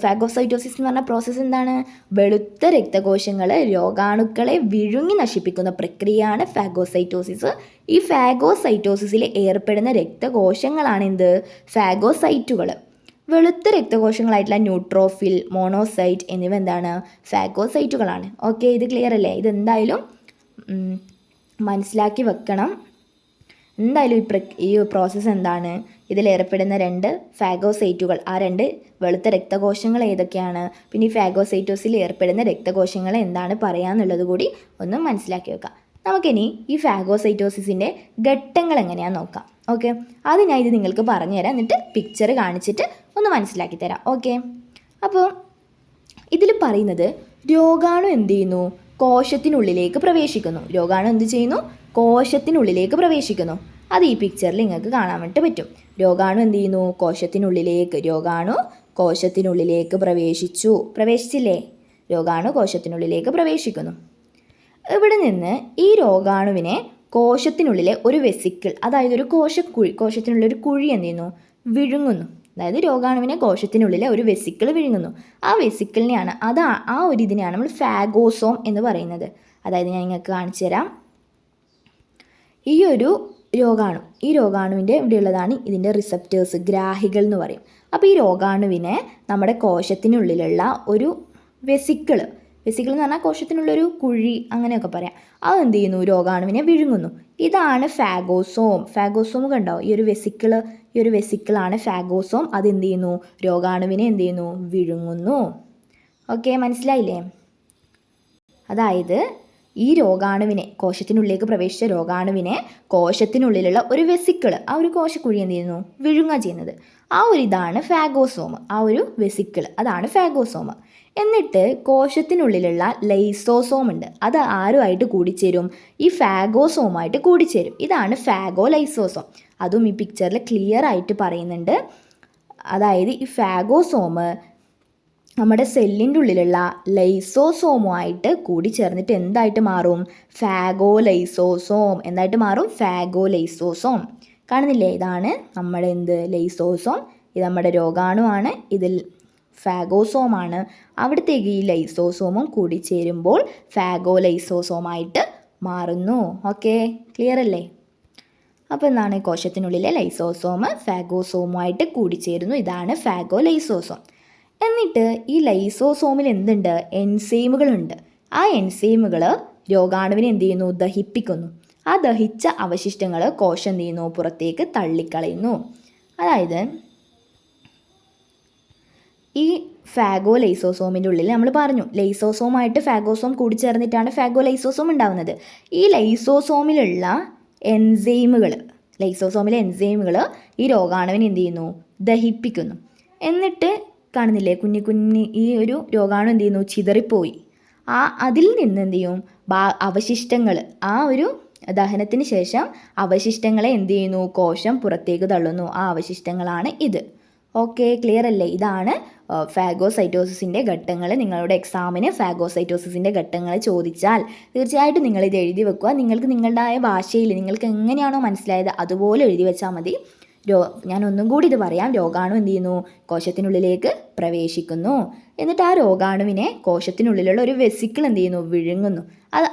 ഫാഗോസൈറ്റോസിസ് എന്ന് പറഞ്ഞ പ്രോസസ്സ് എന്താണ്, വെളുത്ത രക്തകോശങ്ങൾ രോഗാണുക്കളെ വിഴുങ്ങി നശിപ്പിക്കുന്ന പ്രക്രിയയാണ് ഫാഗോസൈറ്റോസിസ്. ഈ ഫാഗോസൈറ്റോസിസിൽ ഏർപ്പെടുന്ന രക്തകോശങ്ങളാണ് എന്ത്, ഫാഗോസൈറ്റുകൾ. വെളുത്ത രക്തകോശങ്ങളായിട്ടുള്ള ന്യൂട്രോഫിൽ, മോണോസൈറ്റ് എന്നിവ എന്താണ്, ഫാഗോസൈറ്റുകളാണ്. ഓക്കെ, ഇത് ക്ലിയർ അല്ലേ? ഇതെന്തായാലും മനസ്സിലാക്കി വെക്കണം. എന്തായാലും ഈ പ്രോസസ്സ് എന്താണ്, ഇതിലേർപ്പെടുന്ന രണ്ട് ഫാഗോസൈറ്റുകൾ, ആ രണ്ട് വെളുത്ത രക്തകോശങ്ങൾ ഏതൊക്കെയാണ്, പിന്നെ ഈ ഫാഗോസൈറ്റോസിൽ ഏർപ്പെടുന്ന രക്തകോശങ്ങൾ എന്താണ് പറയാന്നുള്ളത് കൂടി ഒന്ന് മനസ്സിലാക്കി വെക്കാം. നമുക്കിനി ഈ ഫാഗോസൈറ്റോസിസിൻ്റെ ഘട്ടങ്ങൾ എങ്ങനെയാണെന്ന് നോക്കാം. ഓക്കെ, അത് ഞാൻ ഇത് നിങ്ങൾക്ക് പറഞ്ഞു തരാം, എന്നിട്ട് പിക്ചർ കാണിച്ചിട്ട് ഒന്ന് മനസ്സിലാക്കി തരാം. ഓക്കെ, അപ്പോൾ ഇതിൽ പറയുന്നത് രോഗാണു എന്ത് ചെയ്യുന്നു, കോശത്തിനുള്ളിലേക്ക് പ്രവേശിക്കുന്നു. രോഗാണു എന്ത് ചെയ്യുന്നു, കോശത്തിനുള്ളിലേക്ക് പ്രവേശിക്കുന്നു. അത് ഈ പിക്ചറിൽ നിങ്ങൾക്ക് കാണാൻ വേണ്ടി പറ്റും. രോഗാണു എന്ത് ചെയ്യുന്നു, കോശത്തിനുള്ളിലേക്ക് പ്രവേശിച്ചില്ലേ, രോഗാണു കോശത്തിനുള്ളിലേക്ക് പ്രവേശിക്കുന്നു. ഇവിടെ നിന്ന് ഈ രോഗാണുവിനെ കോശത്തിനുള്ളിലെ ഒരു വെസിക്കിൾ, അതായത് ഒരു കോശത്തിനുള്ളിൽ ഒരു കുഴി എന്ത് ചെയ്യുന്നു, വിഴുങ്ങുന്നു. അതായത് രോഗാണുവിനെ കോശത്തിനുള്ളിലെ ഒരു വെസിക്കിൾ വിഴുങ്ങുന്നു. ആ വെസിക്കിളിനെയാണ് ആ ഒരു ഇതിനെയാണ് നമ്മൾ ഫാഗോസോം എന്ന് പറയുന്നത്. അതായത് ഞാൻ നിങ്ങൾക്ക് കാണിച്ചു തരാം. ഈ രോഗാണുവിൻ്റെ ഇവിടെയുള്ളതാണ് ഇതിൻ്റെ റിസപ്റ്റേഴ്സ്, ഗ്രാഹികൾ എന്ന് പറയും. അപ്പോൾ ഈ രോഗാണുവിനെ നമ്മുടെ കോശത്തിനുള്ളിലുള്ള ഒരു വെസിക്കിൾ എന്ന് പറഞ്ഞാൽ കോശത്തിനുള്ളൊരു കുഴി അങ്ങനെയൊക്കെ പറയാം, അത് എന്ത് ചെയ്യുന്നു, രോഗാണുവിനെ വിഴുങ്ങുന്നു. ഇതാണ് ഫാഗോസോം കണ്ടോ, ഈ ഒരു വെസിക്കിളാണ് ഫാഗോസോം. അത് എന്ത് ചെയ്യുന്നു, രോഗാണുവിനെ എന്ത് ചെയ്യുന്നു, വിഴുങ്ങുന്നു. ഓക്കെ, മനസ്സിലായില്ലേ? അതായത് ഈ കോശത്തിനുള്ളിലേക്ക് പ്രവേശിച്ച രോഗാണുവിനെ കോശത്തിനുള്ളിലുള്ള ഒരു വെസിക്കിൾ, ആ ഒരു കോശക്കുഴി എന്ത് ചെയ്യുന്നു, വിഴുങ്ങുക ചെയ്യുന്നത്. ആ ഒരു ഇതാണ് ഫാഗോസോം. ആ ഒരു വെസിക്കിൾ അതാണ് ഫാഗോസോം. എന്നിട്ട് കോശത്തിനുള്ളിലുള്ള ലൈസോസോം ഉണ്ട്. അത് ആരുമായിട്ട് കൂടിച്ചേരും, ഈ ഫാഗോസോമായിട്ട് കൂടിച്ചേരും. ഇതാണ് ഫാഗോലൈസോസോം. അതും ഈ പിക്ചറിൽ ക്ലിയർ ആയിട്ട് പറയുന്നുണ്ട്. അതായത് ഈ ഫാഗോസോം നമ്മുടെ സെല്ലിൻ്റെ ഉള്ളിലുള്ള ലൈസോസോമുമായിട്ട് കൂടി ചേർന്നിട്ട് എന്തായിട്ട് മാറും, ഫാഗോലൈസോസോം. എന്തായിട്ട് മാറും, ഫാഗോലൈസോസോം. കാണുന്നില്ലേ, ഇതാണ് നമ്മുടെ ലൈസോസോം. ഇത് നമ്മുടെ രോഗാണുവാണ്, ഇതിൽ ഫാഗോസോമാണ്. അവിടത്തേക്ക് ഈ ലൈസോസോമും കൂടി ചേരുമ്പോൾ ഫാഗോലൈസോസോമായിട്ട് മാറുന്നു. ഓക്കെ, ക്ലിയർ അല്ലേ? അപ്പോൾ എന്താണ്, കോശത്തിനുള്ളിലെ ലൈസോസോം ഫാഗോസോമുമായിട്ട് കൂടിച്ചേരുന്നു. ഇതാണ് ഫാഗോലൈസോസോം. എന്നിട്ട് ഈ ലൈസോസോമിൽ എന്തുണ്ട്, എൻസൈമുകളുണ്ട്. ആ എൻസൈമുകൾ രോഗാണുവിനെ എന്ത് ചെയ്യുന്നു, ദഹിപ്പിക്കുന്നു. ആ ദഹിച്ച അവശിഷ്ടങ്ങൾ കോശം എന്ത് ചെയ്യുന്നു, പുറത്തേക്ക് തള്ളിക്കളയുന്നു. അതായത് ഈ ഫാഗോലൈസോസോമിൻ്റെ ഉള്ളിൽ നമ്മൾ പറഞ്ഞു, ലൈസോസോമായിട്ട് ഫാഗോസോം കൂടിച്ചേർന്നിട്ടാണ് ഫാഗോലൈസോസോം ഉണ്ടാകുന്നത്. ഈ ലൈസോസോമിലെ എൻസൈമുകൾ ഈ രോഗാണുവിനെ എന്ത് ചെയ്യുന്നു, ദഹിപ്പിക്കുന്നു. എന്നിട്ട് കാണുന്നില്ലേ, ഈ ഒരു രോഗാണു എന്ത് ചെയ്യുന്നു, ചിതറിപ്പോയി. അതിൽ നിന്ന് എന്ത് ചെയ്യും, അവശിഷ്ടങ്ങൾ, ആ ഒരു ദഹനത്തിന് ശേഷം അവശിഷ്ടങ്ങളെ എന്ത് ചെയ്യുന്നു, കോശം പുറത്തേക്ക് തള്ളുന്നു. ആ അവശിഷ്ടങ്ങളാണ് ഇത്. ഓക്കെ, ക്ലിയർ അല്ലേ? ഇതാണ് ഫാഗോസൈറ്റോസിസിൻ്റെ ഘട്ടങ്ങൾ. നിങ്ങളുടെ എക്സാമിന് ഫാഗോസൈറ്റോസിസിൻ്റെ ഘട്ടങ്ങൾ ചോദിച്ചാൽ തീർച്ചയായിട്ടും നിങ്ങളിത് എഴുതി വെക്കുക. നിങ്ങൾക്ക് നിങ്ങളുടേതായ ഭാഷയിൽ നിങ്ങൾക്ക് എങ്ങനെയാണോ മനസ്സിലായത് അതുപോലെ എഴുതി വെച്ചാൽ മതി. ഞാൻ ഒന്നും കൂടി ഇത് പറയാം. രോഗാണു എന്ത് ചെയ്യുന്നു, കോശത്തിനുള്ളിലേക്ക് പ്രവേശിക്കുന്നു. എന്നിട്ട് ആ രോഗാണുവിനെ കോശത്തിനുള്ളിലുള്ള ഒരു വെസിക്കിൾ എന്ത് ചെയ്യുന്നു, വിഴുങ്ങുന്നു.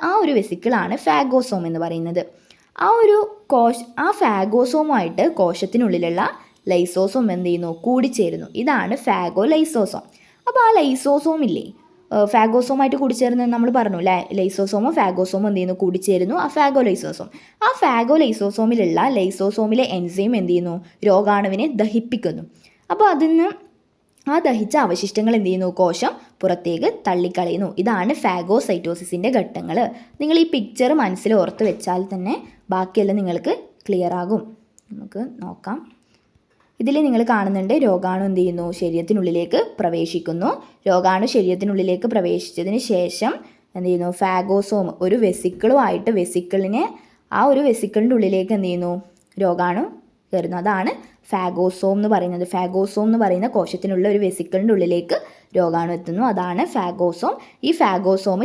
ആ ഒരു വെസിക്കിളാണ് ഫാഗോസോം എന്ന് പറയുന്നത്. ആ ഫാഗോസോമായിട്ട് കോശത്തിനുള്ളിലുള്ള ലൈസോസോം എന്ത് ചെയ്യുന്നു, കൂടിച്ചേരുന്നു. ഇതാണ് ഫാഗോലൈസോസോം. അപ്പോൾ ആ ലൈസോസോം ഇല്ലേ, ഫാഗോസോമായിട്ട് കൂടിച്ചേരുന്നത് നമ്മൾ പറഞ്ഞു, ലൈസോസോമും ഫാഗോസോമും എന്ത് ചെയ്യുന്നു, കൂടിച്ചേരുന്നു. ആ ഫാഗോലൈസോസോമിലുള്ള ലൈസോസോമിലെ എൻസൈം എന്ത് ചെയ്യുന്നു, രോഗാണുവിനെ ദഹിപ്പിക്കുന്നു. അപ്പോൾ ആ ദഹിച്ച അവശിഷ്ടങ്ങൾ എന്ത് ചെയ്യുന്നു, കോശം പുറത്തേക്ക് തള്ളിക്കളയുന്നു. ഇതാണ് ഫാഗോസൈറ്റോസിസിൻ്റെ ഘട്ടങ്ങൾ. നിങ്ങൾ ഈ പിക്ചർ മനസ്സിൽ ഓർത്ത് വെച്ചാൽ തന്നെ ബാക്കിയെല്ലാം നിങ്ങൾക്ക് ക്ലിയർ ആകും. നമുക്ക് നോക്കാം. ഇതിൽ നിങ്ങൾ കാണുന്നുണ്ട്, രോഗാണു എന്ത് ചെയ്യുന്നു, ശരീരത്തിനുള്ളിലേക്ക് പ്രവേശിക്കുന്നു. രോഗാണു ശരീരത്തിനുള്ളിലേക്ക് പ്രവേശിച്ചതിന് ശേഷം എന്ത് ചെയ്യുന്നു, ഫാഗോസോം ഒരു വെസിക്കിളിനെ ആ ഒരു വെസിക്കിളിൻ്റെ ഉള്ളിലേക്ക് എന്ത് ചെയ്യുന്നു, രോഗാണു കയറുന്നു. അതാണ് ഫാഗോസോം എന്ന് പറയുന്നത്. ഫാഗോസോം എന്ന് പറയുന്ന കോശത്തിനുള്ള ഒരു വെസിക്കിളിൻ്റെ ഉള്ളിലേക്ക് രോഗാണു എത്തുന്നു. അതാണ് ഫാഗോസോം. ഈ ഫാഗോസോം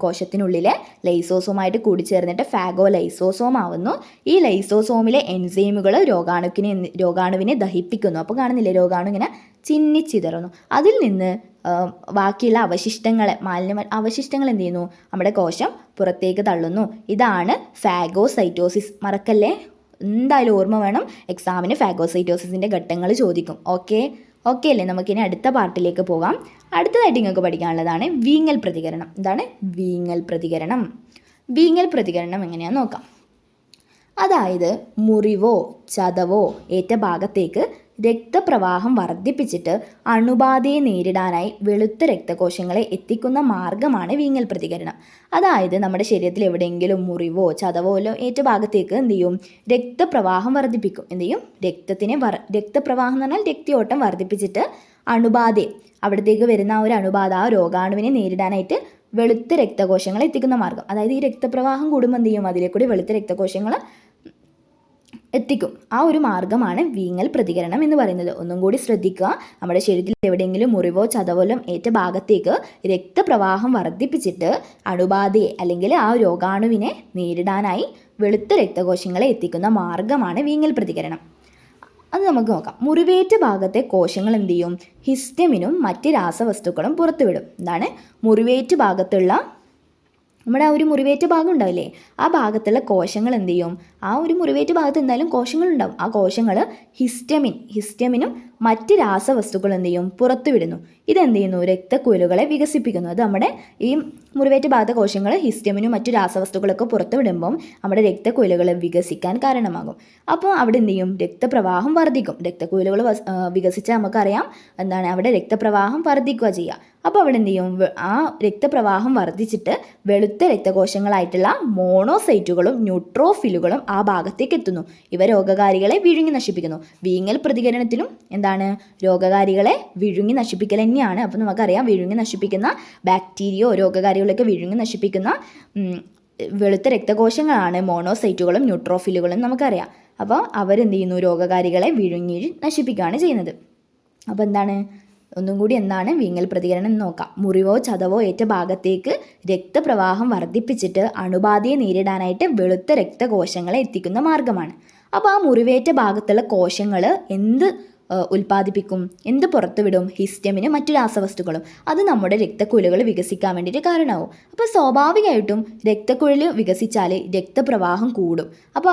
കോശത്തിനുള്ളിലെ ലൈസോസോമായിട്ട് കൂടിച്ചേർന്നിട്ട് ഫാഗോലൈസോസോം ആവുന്നു. ഈ ലൈസോസോമിലെ എൻസൈമുകൾ രോഗാണുവിനെ ദഹിപ്പിക്കുന്നു. അപ്പോൾ കാണുന്നില്ലേ, രോഗാണു ഇങ്ങനെ ചിന്നിച്ചിതറുന്നു. അതിൽ നിന്ന് ബാക്കിയുള്ള അവശിഷ്ടങ്ങൾ എന്ത് ചെയ്യുന്നു, നമ്മുടെ കോശം പുറത്തേക്ക് തള്ളുന്നു. ഇതാണ് ഫാഗോസൈറ്റോസിസ്. മറക്കല്ലേ, എന്തായാലും ഓർമ്മ വേണം. എക്സാമിന് ഫാഗോസൈറ്റോസിസിൻ്റെ ഘട്ടങ്ങൾ ചോദിക്കും. ഓക്കെ അല്ലേ? നമുക്കിനി അടുത്ത പാർട്ടിലേക്ക് പോകാം. അടുത്തതായിട്ട് നിങ്ങൾക്ക് പഠിക്കാനുള്ളതാണ് വീങ്ങൽ പ്രതികരണം. എന്താണ് വീങ്ങൽ പ്രതികരണം? വീങ്ങൽ പ്രതികരണം എങ്ങനെയാണെന്ന് നോക്കാം. അതായത് മുറിവോ ചതവോ ഏറ്റ ഭാഗത്തേക്ക് രക്തപ്രവാഹം വർദ്ധിപ്പിച്ചിട്ട് അണുബാധയെ നേരിടാനായി വെളുത്ത രക്തകോശങ്ങളെ എത്തിക്കുന്ന മാർഗമാണ് വീങ്ങൽ പ്രതികരണം. അതായത് നമ്മുടെ ശരീരത്തിൽ എവിടെയെങ്കിലും മുറിവോ ചതവോ ഏറ്റ ഭാഗത്തേക്ക് എന്ത് ചെയ്യും, രക്തപ്രവാഹം വർദ്ധിപ്പിക്കും. എന്ത് ചെയ്യും, രക്തപ്രവാഹം എന്ന് പറഞ്ഞാൽ രക്തയോട്ടം വർദ്ധിപ്പിച്ചിട്ട് അണുബാധയെ, അവിടത്തേക്ക് വരുന്ന ആ ഒരു അണുബാധ, ആ രോഗാണുവിനെ നേരിടാനായിട്ട് വെളുത്ത രക്തകോശങ്ങളെ എത്തിക്കുന്ന മാർഗം. അതായത് ഈ രക്തപ്രവാഹം കൂടുമ്പോൾ എന്ത് ചെയ്യും, അതിലേക്കൂടി വെളുത്ത രക്തകോശങ്ങൾ എത്തിക്കും. ആ ഒരു മാർഗ്ഗമാണ് വീങ്ങൽ പ്രതികരണം എന്ന് പറയുന്നത്. ഒന്നും കൂടി ശ്രദ്ധിക്കുക. നമ്മുടെ ശരീരത്തിൽ എവിടെയെങ്കിലും മുറിവോ ചതവലോ ഏറ്റ ഭാഗത്തേക്ക് രക്തപ്രവാഹം വർദ്ധിപ്പിച്ചിട്ട് അണുബാധയെ അല്ലെങ്കിൽ ആ രോഗാണുവിനെ നേരിടാനായി വെളുത്ത രക്തകോശങ്ങളെ എത്തിക്കുന്ന മാർഗ്ഗമാണ് വീങ്ങൽ പ്രതികരണം. അത് നമുക്ക് നോക്കാം. മുറിവേറ്റ ഭാഗത്തെ കോശങ്ങൾ എന്ത് ചെയ്യും? ഹിസ്റ്റമിനും മറ്റ് രാസവസ്തുക്കളും പുറത്തുവിടും. എന്താണ്? മുറിവേറ്റ ഭാഗത്തുള്ള നമ്മുടെ ആ ഒരു മുറിവേറ്റ ഭാഗം ഉണ്ടാവില്ലേ, ആ ഭാഗത്തുള്ള കോശങ്ങൾ എന്ത് ചെയ്യും? ആ ഒരു മുറിവേറ്റ ഭാഗത്ത് എന്തായാലും കോശങ്ങളുണ്ടാവും. ആ കോശങ്ങൾ ഹിസ്റ്റമിനും മറ്റ് രാസവസ്തുക്കൾ എന്ത് ചെയ്യും? പുറത്തുവിടുന്നു. ഇതെന്ത് ചെയ്യുന്നു? രക്തക്കുഴലുകളെ വികസിപ്പിക്കുന്നു. അത് നമ്മുടെ ഈ മുറിവേറ്റ ഭാഗത്തെ കോശങ്ങൾ ഹിസ്റ്റമിനും മറ്റു രാസവസ്തുക്കളൊക്കെ പുറത്തുവിടുമ്പം നമ്മുടെ രക്തക്കുഴലുകൾ വികസിക്കാൻ കാരണമാകും. അപ്പോൾ അവിടെ എന്ത് ചെയ്യും? രക്തപ്രവാഹം വർദ്ധിക്കും. രക്തക്കുഴലുകൾ വികസിച്ചാൽ നമുക്കറിയാം എന്താണ്, അവിടെ രക്തപ്രവാഹം വർദ്ധിക്കുക ചെയ്യുക. അപ്പോൾ അവിടെ എന്ത് ചെയ്യും? ആ രക്തപ്രവാഹം വർദ്ധിച്ചിട്ട് വെളുത്ത രക്തകോശങ്ങളായിട്ടുള്ള മോണോസൈറ്റുകളും ന്യൂട്രോഫിലുകളും ആ ഭാഗത്തേക്ക് എത്തുന്നു. ഇവ രോഗകാരികളെ വിഴുങ്ങി നശിപ്പിക്കുന്നു. വീങ്ങൽ പ്രതികരണത്തിലും എന്താണ്? രോഗകാരികളെ വിഴുങ്ങി നശിപ്പിക്കൽ തന്നെയാണ്. അപ്പോൾ നമുക്കറിയാം, വിഴുങ്ങി നശിപ്പിക്കുന്ന ബാക്ടീരിയോ രോഗകാരികളൊക്കെ വിഴുങ്ങി നശിപ്പിക്കുന്ന വെളുത്ത രക്തകോശങ്ങളാണ് മോണോസൈറ്റുകളും ന്യൂട്രോഫിലുകളും നമുക്കറിയാം. അപ്പോൾ അവരെന്ത് ചെയ്യുന്നു? രോഗകാരികളെ വിഴുങ്ങി നശിപ്പിക്കുകയാണ് ചെയ്യുന്നത്. അപ്പോൾ എന്താണ്? ഒന്നും കൂടി എന്താണ് വീങ്ങൽ പ്രതികരണം എന്ന് നോക്കാം. മുറിവോ ചതവോ ഏറ്റ ഭാഗത്തേക്ക് രക്തപ്രവാഹം വർദ്ധിപ്പിച്ചിട്ട് അണുബാധയെ നേരിടാനായിട്ട് വെളുത്ത രക്തകോശങ്ങളെ എത്തിക്കുന്ന മാർഗ്ഗമാണ്. അപ്പോൾ ആ മുറിവേറ്റ ഭാഗത്തുള്ള കോശങ്ങൾ എന്ത് ഉൽപ്പാദിപ്പിക്കും? എന്ത് പുറത്തുവിടും? ഹിസ്റ്റമിനും മറ്റു രാസവസ്തുക്കളും. അത് നമ്മുടെ രക്തക്കുഴലുകൾ വികസിക്കാൻ വേണ്ടിയിട്ട് കാരണമാവും. അപ്പോൾ സ്വാഭാവികമായിട്ടും രക്തക്കുഴൽ വികസിച്ചാൽ രക്തപ്രവാഹം കൂടും. അപ്പോൾ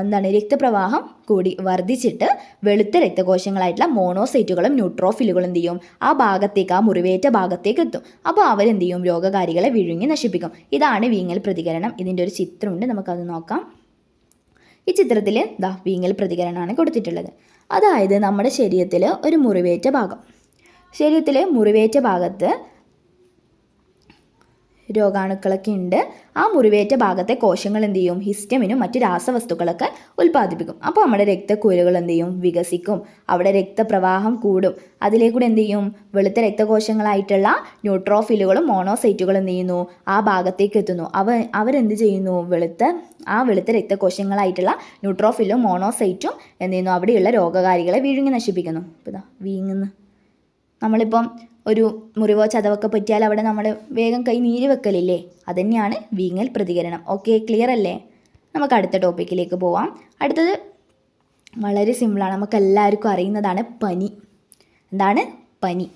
എന്താണ്? രക്തപ്രവാഹം കൂടി വർദ്ധിച്ചിട്ട് വെളുത്ത രക്തകോശങ്ങളായിട്ടുള്ള മോണോസൈറ്റുകളും ന്യൂട്രോഫിലുകളും എന്ത് ചെയ്യും? ആ ഭാഗത്തേക്ക്, ആ മുറിവേറ്റ ഭാഗത്തേക്ക് എത്തും. അപ്പോൾ അവരെന്ത് ചെയ്യും? രോഗകാരികളെ വിഴുങ്ങി നശിപ്പിക്കും. ഇതാണ് വീങ്ങൽ പ്രതികരണം. ഇതിൻ്റെ ഒരു ചിത്രമുണ്ട്, നമുക്കത് നോക്കാം. ഈ ചിത്രത്തിൽ വീങ്ങൽ പ്രതികരണമാണ് കൊടുത്തിട്ടുള്ളത്. അതായത് നമ്മുടെ ശരീരത്തിൽ ഒരു മുറിവേറ്റ ഭാഗം, ശരീരത്തിലെ മുറിവേറ്റ ഭാഗത്ത് രോഗാണുക്കളൊക്കെ ഉണ്ട്. ആ മുറിവേറ്റ ഭാഗത്തെ കോശങ്ങൾ എന്ത് ചെയ്യും? ഹിസ്റ്റമിനും മറ്റു രാസവസ്തുക്കളൊക്കെ ഉൽപ്പാദിപ്പിക്കും. അപ്പോൾ നമ്മുടെ രക്തക്കുഴലുകൾ എന്ത് ചെയ്യും? വികസിക്കും. അവിടെ രക്തപ്രവാഹം കൂടും. അതിലേക്കൂടെ എന്ത് ചെയ്യും? വെളുത്ത രക്തകോശങ്ങളായിട്ടുള്ള ന്യൂട്രോഫിലുകളും മോണോസൈറ്റുകളും എന്ത് ചെയ്യുന്നു? ആ ഭാഗത്തേക്ക് എത്തുന്നു. അവരെന്ത് ചെയ്യുന്നു? വെളുത്ത രക്തകോശങ്ങളായിട്ടുള്ള ന്യൂട്രോഫിലും മോണോസൈറ്റും എന്ത് ചെയ്യുന്നു? അവിടെയുള്ള രോഗകാരികളെ വിഴുങ്ങി നശിപ്പിക്കുന്നു. ഇപ്പോൾ വീങ്ങുന്നു. നമ്മളിപ്പം ഒരു മുറിവോ ചതവൊക്കെ പറ്റിയാൽ അവിടെ നമ്മൾ വേഗം കൈ നീര് വെക്കലില്ലേ? അതുതന്നെയാണ് വീങ്ങൽ പ്രതികരണം. ഓക്കെ, ക്ലിയർ അല്ലേ? നമുക്ക് അടുത്ത ടോപ്പിക്കിലേക്ക് പോവാം. അടുത്തത് വളരെ സിമ്പിളാണ്, നമുക്ക് എല്ലാവർക്കും അറിയുന്നതാണ് പനി. എന്താണ്? പനി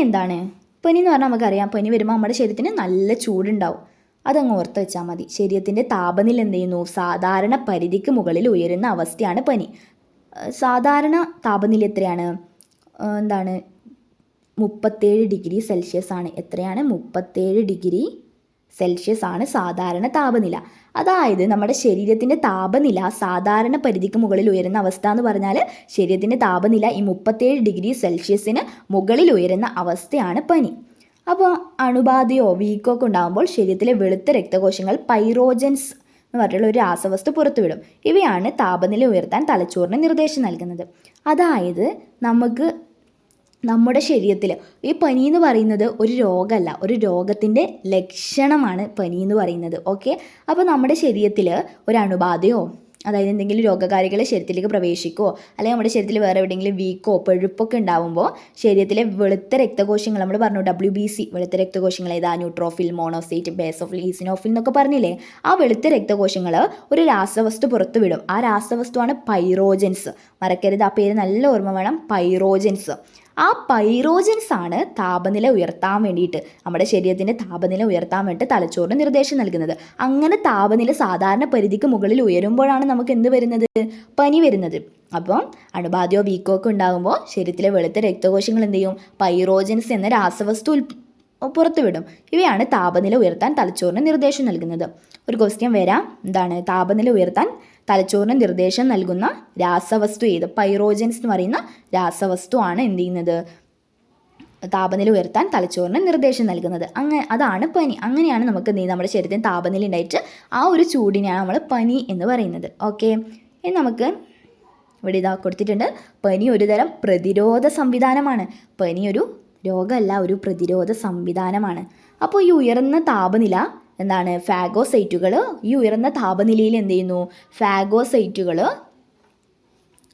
എന്താണ്? പനി എന്ന് പറഞ്ഞാൽ നമുക്കറിയാം, പനി വരുമ്പോൾ നമ്മുടെ ശരീരത്തിന് നല്ല ചൂടുണ്ടാവും. അതങ്ങ് ഓർത്ത് വെച്ചാൽ മതി. ശരീരത്തിൻ്റെ താപനില എന്ത് ചെയ്യുന്നു? സാധാരണ പരിധിക്ക് മുകളിൽ ഉയരുന്ന അവസ്ഥയാണ് പനി. സാധാരണ താപനില എത്രയാണ്? എന്താണ്? 37 ഡിഗ്രി സെൽഷ്യസ് ആണ്. എത്രയാണ്? 37 ഡിഗ്രി സെൽഷ്യസ് ആണ് സാധാരണ താപനില. അതായത് നമ്മുടെ ശരീരത്തിൻ്റെ താപനില സാധാരണ പരിധിക്ക് മുകളിൽ ഉയരുന്ന അവസ്ഥ എന്ന് പറഞ്ഞാൽ ശരീരത്തിൻ്റെ താപനില ഈ 37 ഡിഗ്രി സെൽഷ്യസിന് മുകളിൽ ഉയരുന്ന അവസ്ഥയാണ് പനി. അപ്പോൾ അണുബാധയോ വീക്കോ ഒക്കെ ഉണ്ടാകുമ്പോൾ ശരീരത്തിലെ വെളുത്ത രക്തകോശങ്ങൾ പൈറോജൻസ് എന്ന് പറഞ്ഞിട്ടുള്ള ഒരു രാസവസ്തു പുറത്തുവിടും. ഇവയാണ് താപനില ഉയർത്താൻ തലച്ചോറിന് നിർദ്ദേശം നൽകുന്നത്. അതായത് നമ്മുടെ ശരീരത്തിൽ ഈ പനി എന്ന് പറയുന്നത് ഒരു രോഗമല്ല, ഒരു രോഗത്തിൻ്റെ ലക്ഷണമാണ് പനി എന്ന് പറയുന്നത്. ഓക്കെ, അപ്പോൾ നമ്മുടെ ശരീരത്തിൽ ഒരു അണുബാധയോ അതായത് എന്തെങ്കിലും രോഗകാരികളെ ശരീരത്തിലേക്ക് പ്രവേശിക്കുകയോ അല്ലെങ്കിൽ നമ്മുടെ ശരീരത്തിൽ വേറെ എവിടെയെങ്കിലും വീക്കോ പഴുപ്പൊക്കെ ഉണ്ടാകുമ്പോൾ ശരീരത്തിലെ വെളുത്ത രക്തകോശങ്ങൾ, നമ്മൾ പറഞ്ഞു WBC, വെളുത്ത രക്തകോശങ്ങൾ ഏതാ? ന്യൂട്രോഫിൽ, മോണോസൈറ്റ്, ബേസോഫിൽ, ഈസിനോഫിൽ എന്നൊക്കെ പറഞ്ഞില്ലേ? ആ വെളുത്ത രക്തകോശങ്ങൾ ഒരു രാസവസ്തു പുറത്തുവിടും. ആ രാസവസ്തുവാണ് പൈറോജൻസ്. മറക്കരുത്, ആ പേര് നല്ല ഓർമ്മ വേണം, പൈറോജൻസ്. ആ പൈറോജൻസ് ആണ് താപനില ഉയർത്താൻ വേണ്ടിയിട്ട്, നമ്മുടെ ശരീരത്തിൻ്റെ താപനില ഉയർത്താൻ വേണ്ടിയിട്ട് തലച്ചോറിന് നിർദ്ദേശം നൽകുന്നത്. അങ്ങനെ താപനില സാധാരണ പരിധിക്ക് മുകളിൽ ഉയരുമ്പോഴാണ് നമുക്ക് എന്ത് വരുന്നത്? പനി വരുന്നത്. അപ്പം അണുബാധയോ വീക്കോ ഒക്കെ ഉണ്ടാകുമ്പോൾ ശരീരത്തിലെ വെളുത്ത രക്തകോശങ്ങൾ എന്ത് ചെയ്യും? പൈറോജൻസ് എന്ന രാസവസ്തു പുറത്തുവിടും. ഇവയാണ് താപനില ഉയർത്താൻ തലച്ചോറിന് നിർദ്ദേശം നൽകുന്നത്. ഒരു ക്വസ്റ്റ്യൻ വരാം, എന്താണ്? താപനില ഉയർത്താൻ തലച്ചോറിന് നിർദ്ദേശം നൽകുന്ന രാസവസ്തു ഏത്? പൈറോജൻസ് എന്ന് പറയുന്ന രാസവസ്തു ആണ് എന്ത് ചെയ്യുന്നത്? താപനില ഉയർത്താൻ തലച്ചോറിന് നിർദ്ദേശം നൽകുന്നത്. അതാണ് പനി. അങ്ങനെയാണ് നമുക്ക് എന്ത് ചെയ്യുന്നത്? നമ്മുടെ ശരീരത്തിന് താപനില ഉണ്ടായിട്ട് ആ ഒരു ചൂടിനെയാണ് നമ്മൾ പനി എന്ന് പറയുന്നത്. ഓക്കെ, ഇനി നമുക്ക് ഇവിടെ കൊടുത്തിട്ടുണ്ട്, പനി ഒരു തരം പ്രതിരോധ സംവിധാനമാണ്. പനി ഒരു രോഗമല്ല, ഒരു പ്രതിരോധ സംവിധാനമാണ്. അപ്പോൾ ഈ ഉയർന്ന താപനില എന്താണ് ഫാഗോസൈറ്റുകൾ ഈ ഉയർന്ന താപനിലയിൽ എന്ത് ചെയ്യുന്നു? ഫാഗോസൈറ്റുകൾ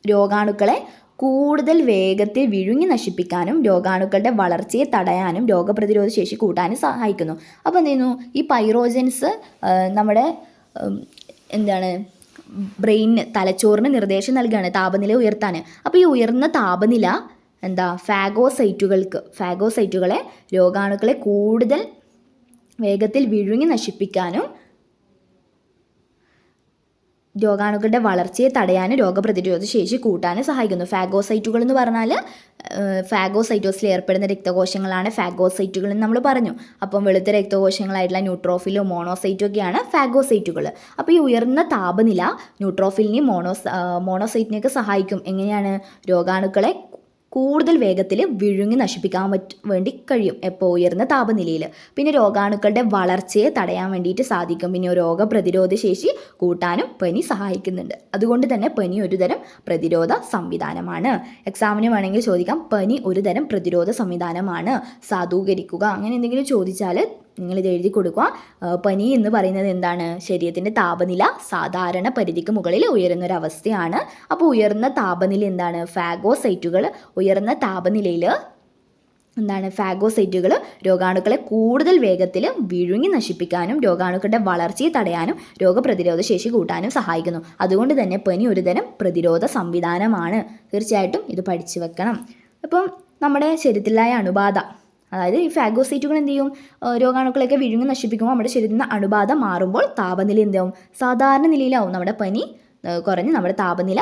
രോഗാണുക്കളെ കൂടുതൽ വേഗത്തിൽ വിഴുങ്ങി നശിപ്പിക്കാനും രോഗാണുക്കളുടെ വളർച്ചയെ തടയാനും രോഗപ്രതിരോധ ശേഷി കൂട്ടാനും സഹായിക്കുന്നു. അപ്പോൾ എന്ത് ചെയ്യുന്നു? ഈ പൈറോജൻസ് നമ്മുടെ എന്താണ് ബ്രെയിനിന്, തലച്ചോറിന് നിർദ്ദേശം നൽകുകയാണ് താപനില ഉയർത്താൻ. അപ്പോൾ ഈ ഉയർന്ന താപനില ഫാഗോസൈറ്റുകളെ രോഗാണുക്കളെ കൂടുതൽ വേഗത്തിൽ വിഴുങ്ങി നശിപ്പിക്കാനും രോഗാണുക്കളുടെ വളർച്ചയെ തടയാനും രോഗപ്രതിരോധ ശേഷി കൂട്ടാനും സഹായിക്കുന്നു. ഫാഗോസൈറ്റുകൾ എന്ന് പറഞ്ഞാൽ ഫാഗോസൈറ്റോസിൽ ഏർപ്പെടുന്ന രക്തകോശങ്ങളാണ് ഫാഗോസൈറ്റുകൾ എന്ന് നമ്മൾ പറഞ്ഞു. അപ്പം വെളുത്ത രക്തകോശങ്ങളായിട്ടുള്ള ന്യൂട്രോഫിലും മോണോസൈറ്റും ഒക്കെയാണ് ഫാഗോസൈറ്റുകൾ. അപ്പോൾ ഈ ഉയർന്ന താപനില ന്യൂട്രോഫിലിനെയും മോണോസൈറ്റിനെയൊക്കെ സഹായിക്കും. എങ്ങനെയാണ്? രോഗാണുക്കളെ കൂടുതൽ വേഗത്തിൽ വിഴുങ്ങി നശിപ്പിക്കാൻ വേണ്ടി കഴിയും. എപ്പോൾ? ഉയർന്ന താപനിലയിൽ. പിന്നെ രോഗാണുക്കളുടെ വളർച്ചയെ തടയാൻ വേണ്ടിയിട്ട് സാധിക്കും. പിന്നെ രോഗപ്രതിരോധ ശേഷി കൂട്ടാനും പനി സഹായിക്കുന്നുണ്ട്. അതുകൊണ്ട് തന്നെ പനി ഒരു തരം പ്രതിരോധ സംവിധാനമാണ്. എക്സാമിന് വേണമെങ്കിൽ ചോദിക്കാം, പനി ഒരു തരം പ്രതിരോധ സംവിധാനമാണ്, സാധൂകരിക്കുക, അങ്ങനെ എന്തെങ്കിലും ചോദിച്ചാൽ നിങ്ങളിത് എഴുതി കൊടുക്കുക. പനി എന്ന് പറയുന്നത് എന്താണ്? ശരീരത്തിൻ്റെ താപനില സാധാരണ പരിധിക്ക് മുകളിൽ ഉയരുന്നൊരവസ്ഥയാണ്. അപ്പോൾ ഉയർന്ന താപനില എന്താണ്? ഫാഗോസൈറ്റുകൾ ഉയർന്ന താപനിലയിൽ ഫാഗോസൈറ്റുകൾ രോഗാണുക്കളെ കൂടുതൽ വേഗത്തിൽ വിഴുങ്ങി നശിപ്പിക്കാനും രോഗാണുക്കളുടെ വളർച്ചയെ തടയാനും രോഗപ്രതിരോധ ശേഷി കൂട്ടാനും സഹായിക്കുന്നു. അതുകൊണ്ട് തന്നെ പനി ഒരു തരം പ്രതിരോധ സംവിധാനമാണ്. തീർച്ചയായിട്ടും ഇത് പഠിച്ചു വെക്കണം. അപ്പം നമ്മുടെ ശരീരത്തിലായ അണുബാധ, അതായത് ഈ ഫാഗോസൈറ്റുകൾ എന്ത് ചെയ്യും? രോഗാണുക്കളെയൊക്കെ വിഴുങ്ങി നശിപ്പിക്കുമ്പോൾ നമ്മുടെ ശരീരത്തിൽ നിന്ന് അണുബാധ മാറുമ്പോൾ താപനില എന്താവും? സാധാരണ നിലയിലാവും. നമ്മുടെ പനി കുറഞ്ഞ് നമ്മുടെ താപനില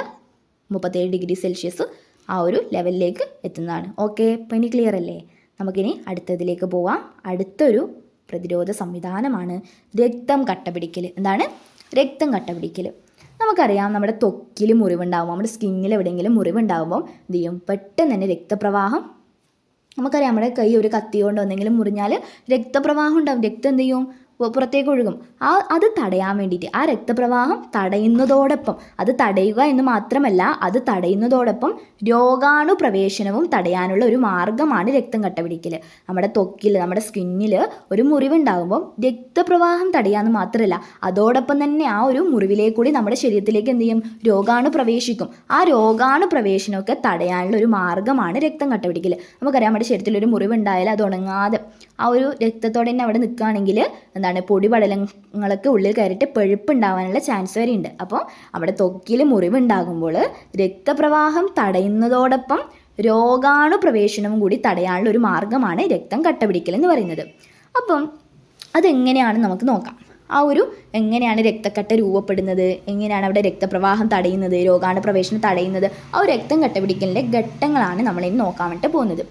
37 ഡിഗ്രി സെൽഷ്യസ് ആ ഒരു ലെവലിലേക്ക് എത്തുന്നതാണ്. ഓക്കെ, പനി ക്ലിയർ അല്ലേ? നമുക്കിനി അടുത്തതിലേക്ക് പോവാം. അടുത്തൊരു പ്രതിരോധ സംവിധാനമാണ് രക്തം കട്ടപിടിക്കൽ. എന്താണ്? രക്തം കട്ടപിടിക്കൽ. നമുക്കറിയാം, നമ്മുടെ ത്വക്കിൽ മുറിവുണ്ടാകുമ്പോൾ, നമ്മുടെ സ്കിന്നിൽ എവിടെയെങ്കിലും മുറിവുണ്ടാകുമ്പോൾ എന്ത് ചെയ്യും? പെട്ടെന്ന് തന്നെ രക്തപ്രവാഹം, നമുക്കറിയാം നമ്മുടെ കൈ ഒരു കത്തി കൊണ്ട് എന്തെങ്കിലും മുറിഞ്ഞാൽ രക്തപ്രവാഹം ഉണ്ടാകും. രക്തം എന്ത് ചെയ്യും? പുറത്തേക്ക് ഒഴുകും. അത് തടയാൻ വേണ്ടിയിട്ട്, ആ രക്തപ്രവാഹം തടയുന്നതോടൊപ്പം, അത് തടയുക എന്ന് മാത്രമല്ല, അത് തടയുന്നതോടൊപ്പം രോഗാണു പ്രവേശനവും തടയാനുള്ള ഒരു മാർഗ്ഗമാണ് രക്തം കട്ടപിടിക്കൽ. നമ്മുടെ ത്വക്കിൽ, നമ്മുടെ സ്കിന്നിൽ ഒരു മുറിവുണ്ടാകുമ്പോൾ രക്തപ്രവാഹം തടയാന്ന് മാത്രമല്ല, അതോടൊപ്പം തന്നെ ആ ഒരു മുറിവിലേക്കൂടി നമ്മുടെ ശരീരത്തിലേക്ക് എന്ത് ചെയ്യും? രോഗാണു പ്രവേശിക്കും. ആ രോഗാണു പ്രവേശനമൊക്കെ തടയാനുള്ള ഒരു മാർഗ്ഗമാണ് രക്തം കട്ടപിടിക്കൽ. നമുക്കറിയാം, നമ്മുടെ ശരീരത്തിൽ ഒരു മുറിവുണ്ടായാൽ അത് ഉണങ്ങാതെ ആ ഒരു രക്തത്തോടെ തന്നെ അവിടെ നിൽക്കുകയാണെങ്കിൽ പൊടിപടലങ്ങളൊക്കെ ഉള്ളിൽ കയറിയിട്ട് പഴുപ്പുണ്ടാവാനുള്ള ചാൻസ് വരെ ഉണ്ട്. അപ്പോൾ അവിടെ ത്വക്കിൽ മുറിവുണ്ടാകുമ്പോൾ രക്തപ്രവാഹം തടയുന്നതോടൊപ്പം രോഗാണു പ്രവേശനവും കൂടി തടയാനുള്ള ഒരു മാർഗ്ഗമാണ് രക്തം കട്ടപിടിക്കൽ എന്ന് പറയുന്നത്. അപ്പം അതെങ്ങനെയാണ് നമുക്ക് നോക്കാം. എങ്ങനെയാണ് രക്തക്കട്ട രൂപപ്പെടുന്നത്, എങ്ങനെയാണ് അവിടെ രക്തപ്രവാഹം തടയുന്നത്, രോഗാണു പ്രവേശനം തടയുന്നത്, ആ ഒരു രക്തം കട്ടപിടിക്കലിൻ്റെ ഘട്ടങ്ങളാണ് നമ്മളിനി നോക്കാൻ വേണ്ടി പോകുന്നത്.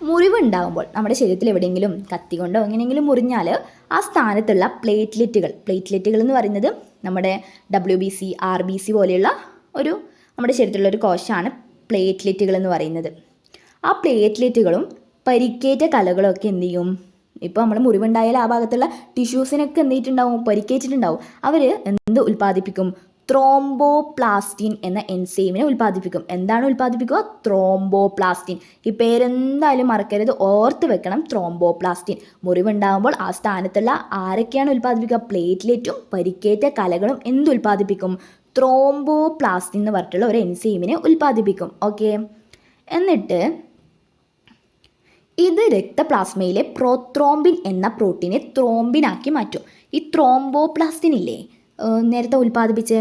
മുറിവുണ്ടാകുമ്പോൾ നമ്മുടെ ശരീരത്തിൽ എവിടെയെങ്കിലും കത്തി കൊണ്ടോ എങ്ങനെയെങ്കിലും മുറിഞ്ഞാൽ ആ സ്ഥാനത്തുള്ള പ്ലേറ്റ്ലെറ്റുകൾ എന്ന് പറയുന്നത് നമ്മുടെ WBC, RBC പോലെയുള്ള നമ്മുടെ ശരീരത്തിലുള്ള ഒരു കോശമാണ് പ്ലേറ്റ്ലെറ്റുകൾ എന്ന് പറയുന്നത്. ആ പ്ലേറ്റ്ലെറ്റുകളും പരിക്കേറ്റ കലകളും ഒക്കെ എന്ത് ചെയ്യും? ഇപ്പോൾ നമ്മൾ മുറിവുണ്ടായാൽ ആ ഭാഗത്തുള്ള ടിഷ്യൂസിനൊക്കെ എന്ത് ചെയ്തിട്ടുണ്ടാവും? പരിക്കേറ്റിട്ടുണ്ടാവും. അവർ എന്ത് ഉൽപ്പാദിപ്പിക്കും? ത്രോംബോപ്ലാസ്റ്റിൻ എന്ന എൻസൈമിനെ ഉൽപ്പാദിപ്പിക്കും. എന്താണ് ഉൽപ്പാദിപ്പിക്കുക? ത്രോംബോപ്ലാസ്റ്റിൻ. ഈ പേരെന്തായാലും മറക്കരുത്, ഓർത്ത് വെക്കണം. ത്രോംബോപ്ലാസ്റ്റിൻ. മുറിവുണ്ടാകുമ്പോൾ ആ സ്ഥാനത്തുള്ള ആരൊക്കെയാണ് ഉൽപ്പാദിപ്പിക്കുക? പ്ലേറ്റ്ലെറ്റും പരിക്കേറ്റ കലകളും എന്ത് ഉൽപ്പാദിപ്പിക്കും? ത്രോംബോപ്ലാസ്റ്റിൻ എന്ന് പറഞ്ഞിട്ടുള്ള ഒരു എൻസൈമിനെ ഉൽപ്പാദിപ്പിക്കും. ഓക്കെ, എന്നിട്ട് ഇത് രക്തപ്ലാസ്മയിലെ പ്രോത്രോംബിൻ എന്ന പ്രോട്ടീനെ ത്രോംബിനാക്കി മാറ്റും. ഈ ത്രോംബോപ്ലാസ്റ്റിൻ ഇല്ലേ, നേരത്തെ ഉൽപ്പാദിപ്പിച്ച്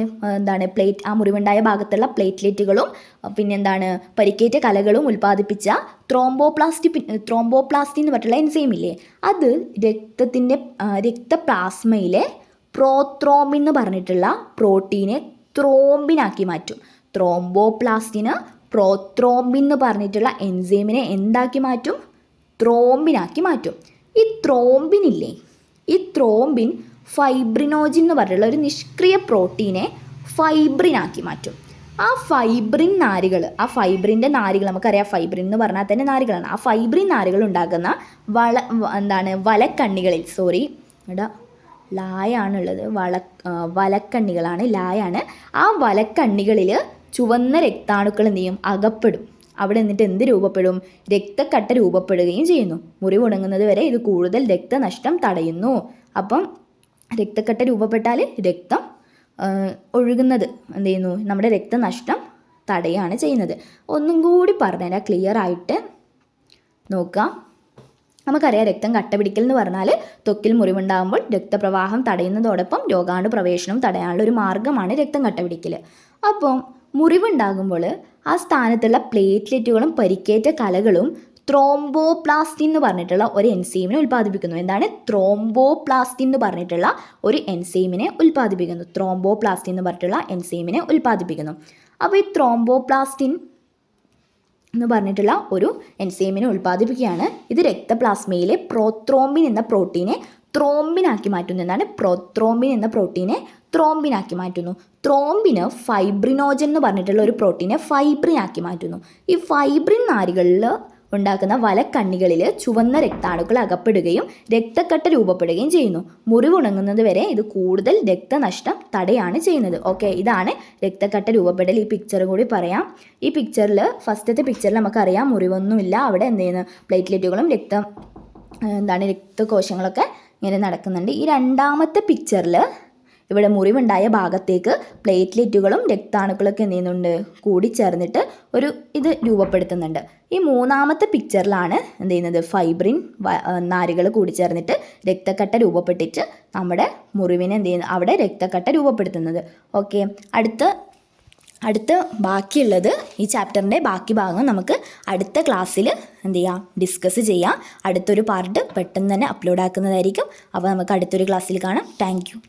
ആ മുറിവുണ്ടായ ഭാഗത്തുള്ള പ്ലേറ്റ്ലെറ്റുകളും പിന്നെന്താണ് പരിക്കേറ്റ കലകളും ഉൽപ്പാദിപ്പിച്ച ത്രോംബോപ്ലാസ്റ്റിൻ എന്ന് പറഞ്ഞിട്ടുള്ള എൻസൈം ഇല്ലേ, അത് രക്തപ്ലാസ്മയിലെ പ്രോത്രോംബിൻ എന്ന് പറഞ്ഞിട്ടുള്ള പ്രോട്ടീനെ ത്രോംബിനാക്കി മാറ്റും. ത്രോംബോപ്ലാസ്റ്റിന് പ്രോത്രോംബിൻ എന്ന് പറഞ്ഞിട്ടുള്ള എൻസൈമിനെ എന്താക്കി മാറ്റും? ത്രോംബിനാക്കി മാറ്റും. ഈ ത്രോംബിൻ ഫൈബ്രിനോജിൻ എന്ന് പറഞ്ഞിട്ടുള്ള ഒരു നിഷ്ക്രിയ പ്രോട്ടീനെ ഫൈബ്രിനാക്കി മാറ്റും. ആ ഫൈബ്രിൻ്റെ നാരുകൾ, നമുക്കറിയാം ഫൈബ്രിൻ എന്ന് പറഞ്ഞാൽ തന്നെ നാരുകളാണ്. ആ ഫൈബ്രിൻ നാരുകൾ ഉണ്ടാക്കുന്ന വലക്കണ്ണികളിൽ, ലായാണുള്ളത്, വലക്കണ്ണികളാണ്, ലായാണ്. ആ വലക്കണ്ണികളിൽ ചുവന്ന രക്താണുക്കൾ എന്ത് ചെയ്യും? അകപ്പെടും. അവിടെ എന്നിട്ട് എന്ത് രൂപപ്പെടും? രക്തക്കട്ട രൂപപ്പെടുകയും ചെയ്യുന്നു. മുറിവുണങ്ങുന്നത് വരെ ഇത് കൂടുതൽ രക്തനഷ്ടം തടയുന്നു. അപ്പം രക്തക്കട്ട രൂപപ്പെട്ടാൽ രക്തം ഒഴുകുന്നത് എന്ത് ചെയ്യുന്നു, നമ്മുടെ രക്തനഷ്ടം തടയുകയാണ് ചെയ്യുന്നത്. ഒന്നും കൂടി പറഞ്ഞുതരാം ക്ലിയർ ആയിട്ട് നോക്കാം. നമുക്കറിയാം രക്തം കട്ട പിടിക്കൽ എന്ന് പറഞ്ഞാൽ ത്വക്കിൽ മുറിവുണ്ടാകുമ്പോൾ രക്തപ്രവാഹം തടയുന്നതോടൊപ്പം രോഗാണു പ്രവേശനം തടയാനുള്ള ഒരു മാർഗ്ഗമാണ് രക്തം കട്ട പിടിക്കൽ. അപ്പം മുറിവുണ്ടാകുമ്പോൾ ആ സ്ഥാനത്തുള്ള പ്ലേറ്റ്ലെറ്റുകളും പരിക്കേറ്റ കലകളും ത്രോംബോപ്ലാസ്റ്റിൻ എന്ന് പറഞ്ഞിട്ടുള്ള ഒരു എൻസൈമിനെ ഉൽപ്പാദിപ്പിക്കുന്നു. എന്താണ് ത്രോംബോപ്ലാസ്റ്റിൻ എന്ന് പറഞ്ഞിട്ടുള്ള ഒരു എൻസൈമിനെ ഉൽപ്പാദിപ്പിക്കുന്നു. ത്രോംബോപ്ലാസ്റ്റിൻ എന്ന് പറഞ്ഞിട്ടുള്ള എൻസൈമിനെ ഉൽപ്പാദിപ്പിക്കുന്നു. അപ്പോൾ ഈ ത്രോംബോപ്ലാസ്റ്റിൻ എന്ന് പറഞ്ഞിട്ടുള്ള ഒരു എൻസൈമിനെ ഉൽപ്പാദിപ്പിക്കുകയാണ്. ഇത് രക്തപ്ലാസ്മയിലെ പ്രോത്രോംബിൻ എന്ന പ്രോട്ടീനെ ത്രോംബിനാക്കി മാറ്റുന്നു. എന്താണ് പ്രോത്രോംബിൻ എന്ന പ്രോട്ടീനെ ത്രോംബിനാക്കി മാറ്റുന്നു. ത്രോംബിന് ഫൈബ്രിനോജൻ എന്ന് പറഞ്ഞിട്ടുള്ള ഒരു പ്രോട്ടീനെ ഫൈബ്രിനാക്കി മാറ്റുന്നു. ഈ ഫൈബ്രിൻ നാരുകളിൽ ഉണ്ടാക്കുന്ന വലക്കണ്ണികളിൽ ചുവന്ന രക്താണുക്കൾ അകപ്പെടുകയും രക്തക്കട്ട രൂപപ്പെടുകയും ചെയ്യുന്നു. മുറിവുണങ്ങുന്നത് വരെ ഇത് കൂടുതൽ രക്തനഷ്ടം തടയാണ് ചെയ്യുന്നത്. ഓക്കെ, ഇതാണ് രക്തക്കട്ട രൂപപ്പെടൽ. ഈ പിക്ചർ കൂടി പറയാം. ഈ പിക്ചറിൽ ഫസ്റ്റത്തെ പിക്ചറിൽ നമുക്കറിയാം മുറിവൊന്നുമില്ല. അവിടെ എന്ത് ചെയ്യുന്നു, പ്ലേറ്റ്ലെറ്റുകളും രക്തകോശങ്ങളൊക്കെ ഇങ്ങനെ നടക്കുന്നുണ്ട്. ഈ രണ്ടാമത്തെ പിക്ചറിൽ ഇവിടെ മുറിവുണ്ടായ ഭാഗത്തേക്ക് പ്ലേറ്റ്ലെറ്റുകളും രക്താണുക്കളൊക്കെ എന്ത് ചെയ്യുന്നുണ്ട്, കൂടിച്ചേർന്നിട്ട് ഇത് രൂപപ്പെടുത്തുന്നുണ്ട്. ഈ മൂന്നാമത്തെ പിക്ചറിലാണ് എന്ത് ചെയ്യുന്നത്, ഫൈബ്രിൻ നാരുകൾ കൂടിച്ചേർന്നിട്ട് രക്തക്കട്ട രൂപപ്പെട്ടിട്ട് നമ്മുടെ മുറിവിനെ എന്ത് ചെയ്യുന്നത്, അവിടെ രക്തക്കട്ട രൂപപ്പെടുത്തുന്നത്. ഓക്കെ, അടുത്ത ബാക്കിയുള്ളത് ഈ ചാപ്റ്ററിൻ്റെ ബാക്കി ഭാഗം നമുക്ക് അടുത്ത ക്ലാസ്സിൽ എന്ത് ചെയ്യാം, ഡിസ്കസ് ചെയ്യാം. അടുത്തൊരു പാർട്ട് പെട്ടെന്ന് തന്നെ അപ്ലോഡ് ആക്കുന്നതായിരിക്കും. അപ്പോൾ നമുക്ക് അടുത്തൊരു ക്ലാസ്സിൽ കാണാം. Thank you.